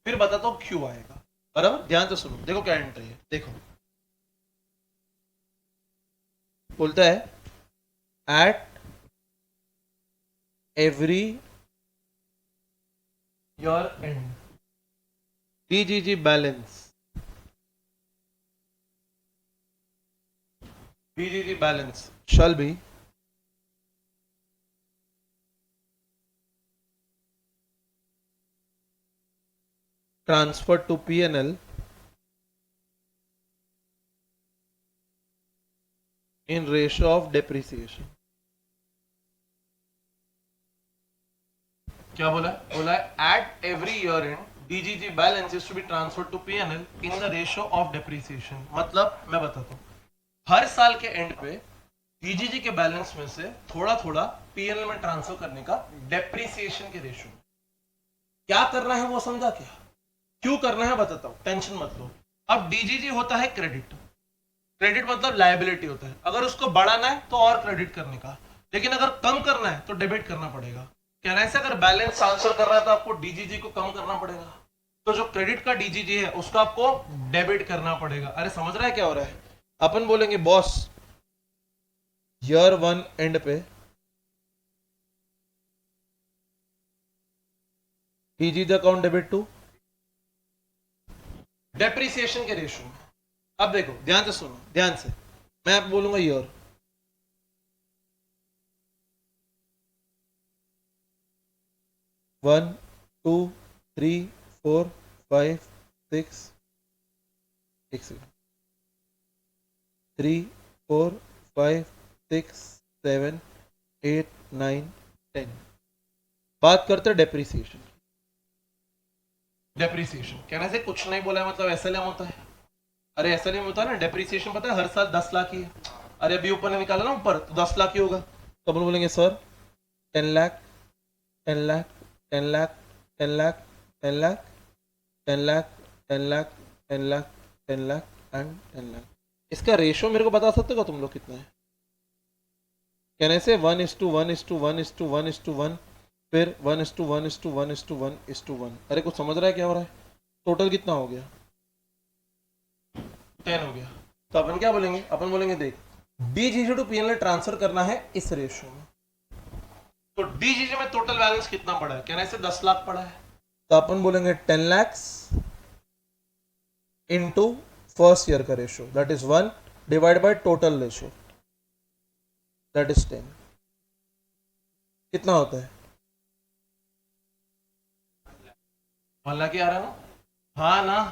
फिर बताता हूं क्यों आएगा। बराबर। ध्यान से सुनो, देखो क्या एंट्री है। देखो बोलता है at every year end DGG balance, DGG balance shall be transferred to P&L in ratio of depreciation। क्या बोला? बोला at every year end DGG balance is to be transferred to P&L in the ratio of depreciation। मतलब मैं बताता हूँ, हर साल के एंड पे डीजीजी के बैलेंस में से थोड़ा थोड़ा पीएनएल में ट्रांसफर करने का डेप्रिसिएशन के रेशियो। क्या करना है वो समझा क्या? क्यों करना है बताता हूं, टेंशन मत लो। अब डीजीजी होता है क्रेडिट, क्रेडिट मतलब लायबिलिटी होता है। अगर उसको बढ़ाना है तो और क्रेडिट करने का, लेकिन अगर कम करना है तो डेबिट करना पड़ेगा। कहने से अगर बैलेंस ट्रांसफर कर रहा है तो आपको डीजीजी को कम करना पड़ेगा, तो जो क्रेडिट का डीजीजी है उसको आपको डेबिट करना पड़ेगा। अरे समझ रहा है क्या हो रहा है? अपन बोलेंगे बॉस ईयर 1 एंड पे DGG account debit to depreciation के रेशियो में। अब देखो ध्यान से सुनो, ध्यान से मैं आप बोलूंगा year, one two three four five six 3 4 5 6 7 8 9 10। बात करते हैं डेप्रिसिएशन। डेप्रिसिएशन कहने से कुछ नहीं बोला है, मतलब एसएलएम होता है। अरे एसएलएम होता है ना, डेप्रिसिएशन पता है हर साल 10 लाख ही है। अरे अभी ऊपर ने निकाला ना ऊपर, तो 10 लाख ही होगा। तो अपन बोलेंगे सर 10 लाख 10 लाख 10 लाख 10 लाख 10 लाख 10 लाख 10 लाख 10 लाख 10 लाख एंड 10 लाख। इसका रेशियो मेरे को बता सकते हो तुम लोग कितना है? कहने से 1:1:1:1:1:1 फिर 1:1:1:1:1:1। अरे कुछ समझ रहा है क्या हो रहा है? टोटल कितना हो गया? 10 हो गया। तो अपन क्या बोलेंगे, अपन बोलेंगे देख डीजीजी टू पीएनएल ट्रांसफर करना है इस रेशियो में, तो डीजीजी में टोटल बैलेंस कितना पड़ा है, कहना है 10 लाख पड़ा है, तो अपन बोलेंगे 10 lakhs इनटू फर्स्ट ईयर का ratio that is 1 divide by total ratio that is 10। कितना होता है 1 लाख ही आ रहा है ना, हाँ ना,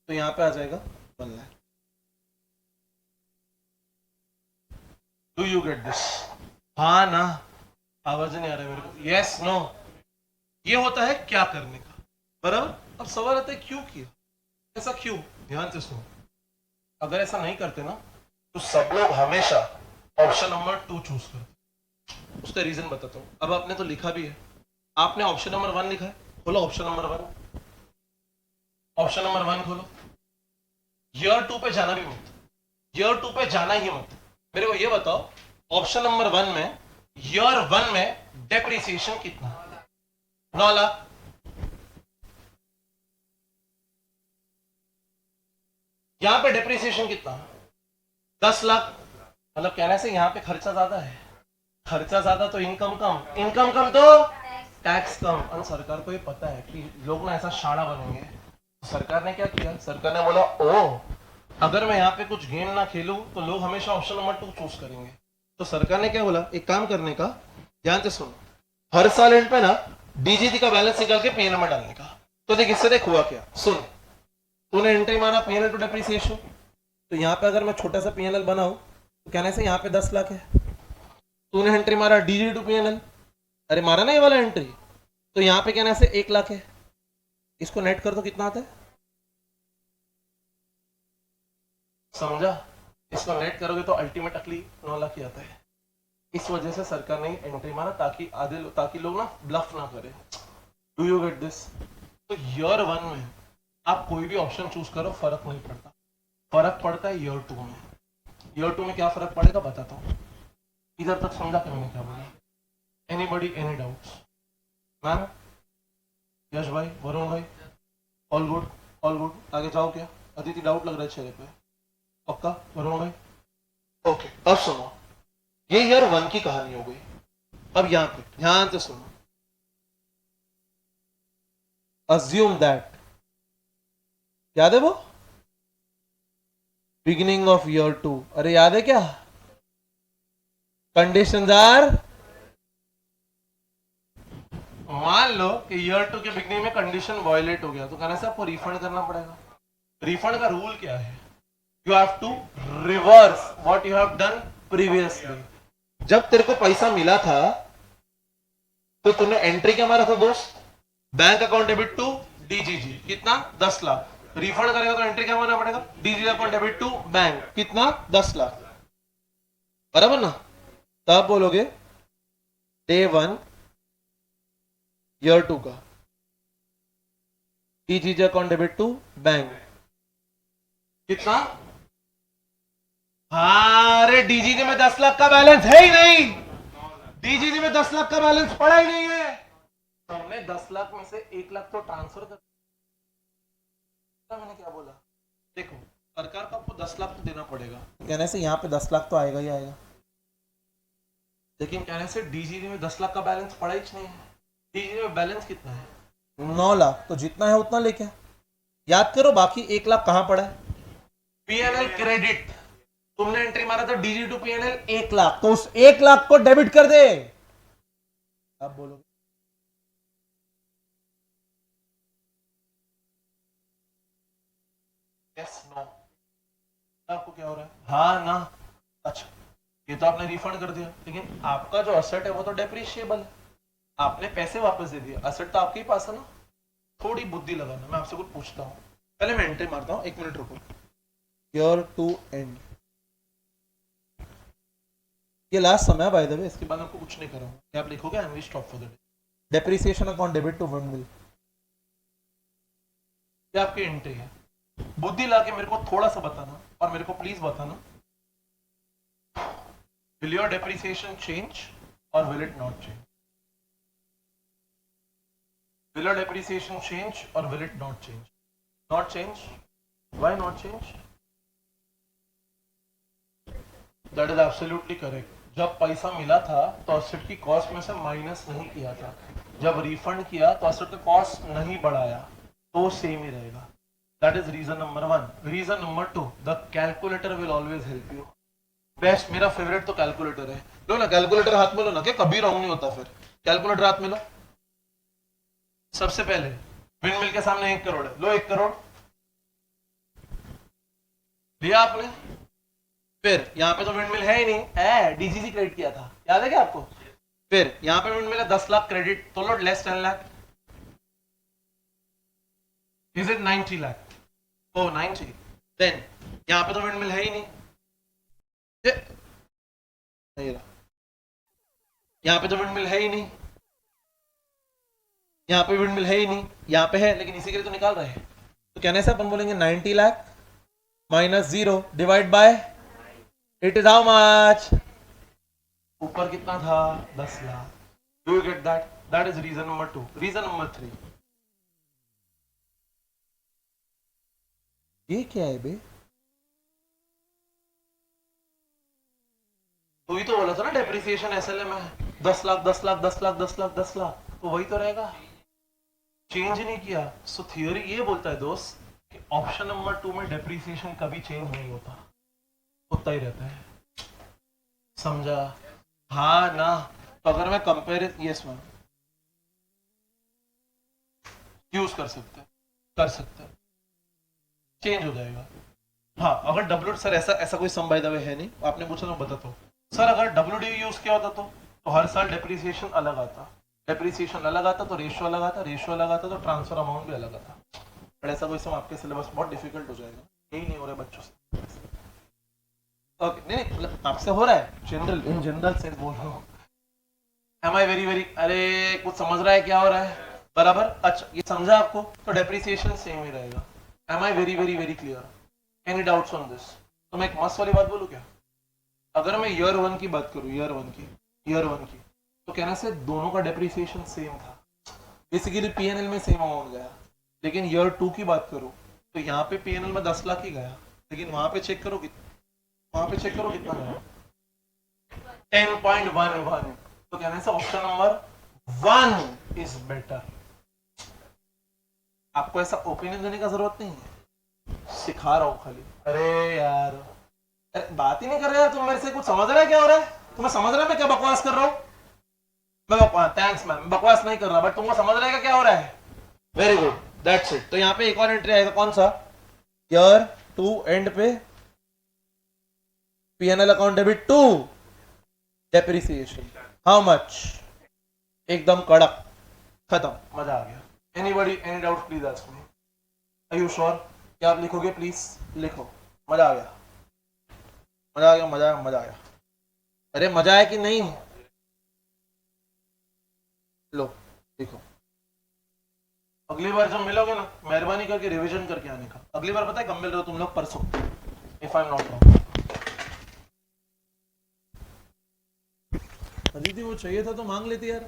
तो यहां पे आ जाएगा 1 lakh. Do you get this, हाँ ना, आवाज नहीं आ रहा है मेरे को, यस नो, ये होता है क्या करने का, बराबर। अब सवाल आता है क्यों किया, ऐसा क्यों, ध्यान से सुनो। अगर ऐसा नहीं करते ना तो सब लोग हमेशा ऑप्शन नंबर 2 चूज करते, उसका रीजन बताता हूं। अब आपने तो लिखा भी है, आपने ऑप्शन नंबर 1 लिखा है, खोलो ऑप्शन नंबर 1, ऑप्शन नंबर 1 खोलो, ईयर 2 पे जाना भी मत, ईयर 2 पे जाना ही मत। मेरे को ये बताओ ऑप्शन नंबर 1 में ईयर 1 में डेप्रिसिएशन कितना, 9 लाख। यहां पे डेप्रिसिएशन कितना, 10 लाख। मतलब कहने से यहां पे खर्चा ज्यादा है, खर्चा ज्यादा तो इनकम कम, इनकम कम तो टैक्स कम। और सरकार को ये पता है कि लोग ना ऐसा शाणा बनेंगे, तो सरकार ने क्या किया, सरकार ने बोला ओ अगर मैं यहाँ पे कुछ गेम ना खेलूं तो लोग हमेशा ऑप्शन नंबर 2 चूज करेंगे। तो सरकार ने क्या बोला, एक काम करने का, ध्यान से सुनो, हर साल एंड पे ना डीजीटी का बैलेंस निकाल के पीएनएल में डालने का। तो देख इससे देख हुआ क्या, सुन तूने एंट्री मारा पीएनएल टू डेप्रिसिएशन, तो यहाँ पे अगर मैं छोटा सा पीएनएल बनाऊं तो कहने से यहाँ पे 10 लाख है। तूने एंट्री मारा डीजीटी टू पीएनएल, अरे मारा ना ये वाला एंट्री, तो यहाँ पे कहने से 1 लाख है, इसको नेट कर दो कितना आता है, समझा, इसको नेट करोगे तो अल्टीमेटली 9 लाख ही आता है। इस वजह से सरकार ने एंट्री मारा ताकि लोग ना ब्लफ ना करें। Do you get this. तो ईयर 1 में आप कोई भी ऑप्शन चूज करो फर्क नहीं पड़ता, फर्क पड़ता है ईयर 2 में। ईयर 2 में क्या फर्क पड़ेगा बताता हूं, इधर तक समझा कि मैंने क्या बोला, एनीबॉडी एनी डाउट्स, मैम, यश भाई, वरुण भाई, ऑल गुड, ऑल गुड, आगे जाओ। क्या अदिति डाउट लग रहा है चेहरे पे, पक्का वरुण भाई, ओके। अब सुनो, ये ईयर 1 की कहानी हो गई। अब यहां पे ध्यान से सुनो, assume that, याद है वो बिगिनिंग ऑफ ईयर 2, अरे याद है क्या, कंडीशंस आर, मान लो कि ईयर 2 के बिगिनिंग में कंडीशन वायलेट हो गया तो कहने से आपको रिफंड करना पड़ेगा। रिफंड का रूल क्या है, you have to reverse what you have done previously. जब तेरे को पैसा मिला था तो तूने एंट्री क्या मारा था दोस्त, bank account debit to DGG, कितना 10 लाख। रिफंड करेगा तो एंट्री क्या मारना पड़ेगा, DGG account debit to bank, कितना 10 लाख, बराबर ना। तब बोलोगे डे 1 ईयर 2 का DGG account debit to bank, कितना, अरे डीजीजी में 10 लाख का बैलेंस है ही नहीं, डीजीजी में 10 लाख का बैलेंस पड़ा ही नहीं है, तो हमने 10 लाख में से 1 लाख तो ट्रांसफर कर, मैंने क्या बोला, देखो सरकार को आपको 10 लाख तो देना पड़ेगा, कहने से यहाँ पे 10 लाख तो आएगा ही आएगा, लेकिन कहने से डीजीजी में 10 लाख का बैलेंस पड़ा ही नहीं है। डीजीजी में बैलेंस कितना है, 9 लाख, तो जितना है उतना लेके याद करो, बाकी 1 लाख कहां पड़ा है, पीएनएल क्रेडिट, तुमने एंट्री मारा था डीजी टू पीएनएल 1 लाख, तो उस 1 लाख को डेबिट कर दे। अब बोलो यस नो, आपको क्या हो रहा है, हाँ ना, अच्छा ये तो आपने रिफंड कर दिया, लेकिन आपका जो असेट है वो तो डेप्रिशिएबल है, आपने पैसे वापस दे दिए, असेट तो आपके ही पास है ना। थोड़ी बुद्धि लगाना, मैं आपसे कुछ पूछता हूँ, पहले मैं एंट्री मारता हूँ, 1 मिनट रुको, ईयर 2 एंड, ये लास्ट समय बाय द वे, इसके बाद आपको कुछ नहीं कर रहा हूँ, आप लिखोगे and we stop for the day, depreciation account debit to windmill, ये आपकी एंट्री है। बुद्धि लाके मेरे को थोड़ा सा बताना, और मेरे को प्लीज बताना, will your depreciation change or will it not change, will your depreciation change or will it not change, not change, why not change, that is absolutely correct. जब पैसा मिला था तो एसेट की कॉस्ट में से माइनस नहीं किया था, जब रिफंड किया तो एसेट का कॉस्ट नहीं बढ़ाया, तो सेम ही रहेगा। That is reason number 1। Reason number 2, the calculator will always help you. Best, मेरा फेवरेट तो कैलकुलेटर है। लो ना कैलकुलेटर हाथ में लो ना, क्या कभी रॉन्ग नहीं होता। फिर कैलकुलेटर हाथ में लो। सबसे पहले विंड मिल के सामने 1 करोड़ है, लो 1 करोड़ लिया आपने। फिर यहाँ पे तो विंड मिल है ही नहीं, डीजीसी क्रेडिट किया था, याद है क्या आपको? फिर यहाँ पे विंड मिल है 10 लाख क्रेडिट, तो लो less 10 lakh. Is it 90 lakh? ओ 90। देन यहाँ पे तो विंड मिल है ही नहीं, नहीं रहा। यहाँ पे तो विंड मिल है ही नहीं, यहाँ पे विंड मिल है ही नहीं, यहाँ पे है लेकिन इसी के लिए तो निकाल रहे हैं। तो कहने से अपन बोलेंगे 90 lakh minus 0 divide by it is how much? ऊपर कितना था? 10 lakh. Do you get that? That is reason number 2। Reason number 3, ये क्या है बे? तो ही तो बोला था ना डेप्रिसिएशन एसएलएम है 10 लाख 10 लाख 10 लाख 10 लाख 10 लाख, तो वही तो रहेगा, चेंज नहीं किया। सो थियोरी ये बोलता है दोस्त कि ऑप्शन नंबर 2 में डेप्रिसिएशन कभी चेंज नहीं होता, होता ही रहता है। समझा? हाँ ना? तो अगर मैं कंपेयर, यस मैम, यूज कर सकते हैं, चेंज हो जाएगा। हाँ अगर डब्ल्यू, सर ऐसा कोई सम बाय द वे है नहीं, आपने पूछा तो बता दो सर। अगर डब्ल्यू यूज किया होता तो हर साल डेप्रिसिएशन अलग आता, डेप्रिसिएशन अलग आता तो रेशियो अलग आता, रेशियो अलग आता तो ट्रांसफर अमाउंट भी अलग आता। पर ऐसा कोई सम आपके सिलेबस बहुत डिफिकल्ट हो जाएगा, यही नहीं हो रहा बच्चों से। ओके नहीं मतलब आपसे हो रहा है, जनरल इन जनरल सेंस बोल रहा हूँ। एम आई वेरी वेरी, अरे कुछ समझ रहा है क्या हो रहा है? बराबर। अच्छा ये समझा आपको, तो डेप्रिसिएशन सेम ही रहेगा। Am I very very very clear? Any doubts on this? तो मैं एक मस्त वाली बात बोलूं क्या? अगर मैं ईयर 1 की बात करूं, ईयर वन की, तो कहना से दोनों का डेप्रिसिएशन सेम था, बेसिकली पीएनएल में सेम अमाउंट गया। लेकिन ईयर 2 की बात करूं तो यहाँ पे पीएनएल में 10 लाख ही गया, लेकिन वहां पे चेक करो कितना गया, 10.11। तो कहने से ऑप्शन नंबर 1 इज बेटर। आपको ऐसा ओपिनियन देने का जरूरत नहीं है, सिखा रहा हूं खाली। अरे यार, अरे बात ही नहीं कर रहे यार तुम मेरे से, कुछ समझ रहा है क्या हो रहा है? तुम्हें समझ रहा है मैं क्या बकवास कर रहा हूँ? मैं थैंक्स मैम, बकवास नहीं कर रहा, बट तुमको समझ रहा है क्या हो रहा है? Very good, that's it. तो यहाँ पे एक और एंट्री आएगा, कौन सा? ईयर 2 एंड पे P N L account debit to depreciation, how much? एकदम कड़क, खत्म, मजा आ गया। Anybody any doubt please ask me. Are you sure? क्या आप लिखोगे? प्लीज लिखो। मजा आ गया, मजा आ गया, मजा आ गया। अरे मजा आया कि नहीं? लो लिखो। अगली बार जब मिलोगे ना, मेहरबानी करके रिवीजन करके आने का। अगली बार पता है कब मिल रहे हो तुम लोग? परसों, if I am not wrong. दीदी वो चाहिए था तो मांग लेती यार।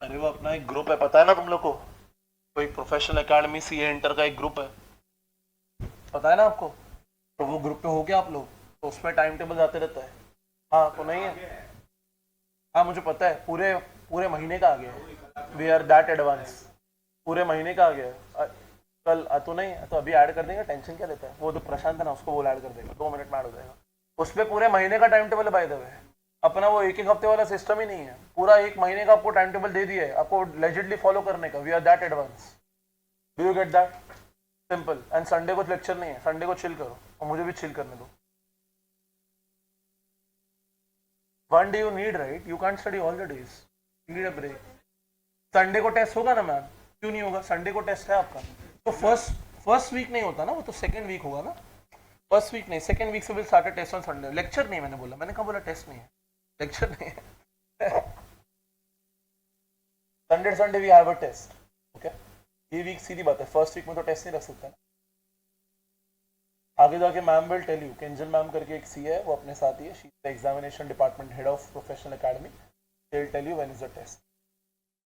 अरे वो अपना एक ग्रुप है, पता है ना तुम लोग को? कोई प्रोफेशनल एकेडमी सीए इंटर का एक ग्रुप है, पता है ना आपको? तो वो ग्रुप पे हो क्या आप लोग? तो उसमें टाइम टेबल आते रहता है। हाँ तो नहीं है? हाँ मुझे पता है, पूरे पूरे महीने का आ गया। वी आर दैट एडवांस, पूरे महीने का आ गया। कल तो नहीं तो अभी ऐड कर देंगे, टेंशन क्या लेता है? वो तो प्रशांत है ना, उसको वो ऐड कर देगा, 2 मिनट में ऐड हो जाएगा। उस पर पूरे महीने का time table by the way. अपना वो एक हफ्ते वाला सिस्टम ही नहीं है, पूरा 1 महीने का आपको टाइम टेबल दे दिया है, आपको लेजिटली फॉलो करने का। We are that advance, do you get that? Simple. And Sunday को लेक्चर नहीं है, संडे को चिल करो और मुझे भी चिल करने दो। One day you need, right? You can't study all the days. You need a break. Sunday को टेस्ट होगा ना मैम? क्यों नहीं होगा? संडे को टेस्ट है आपका, तो फर्स्ट वीक नहीं होता ना, वो तो सेकंड वीक होगा ना। फर्स्ट वीक नहीं, सेकंड वीक से will start test on Sunday. Lecture नहीं, मैंने कहा बोला टेस्ट नहीं है, लेक्चर नहीं है। Sunday we have a test, okay? ये वीक सीधी बात है, फर्स्ट वीक में तो टेस्ट नहीं रख सकता ना। आगे जाके ma'am will tell you, Kenjal ma'am करके एक सी है, वो अपने साथ ही है, she is the examination department head of professional academy. They'll tell you when is the test.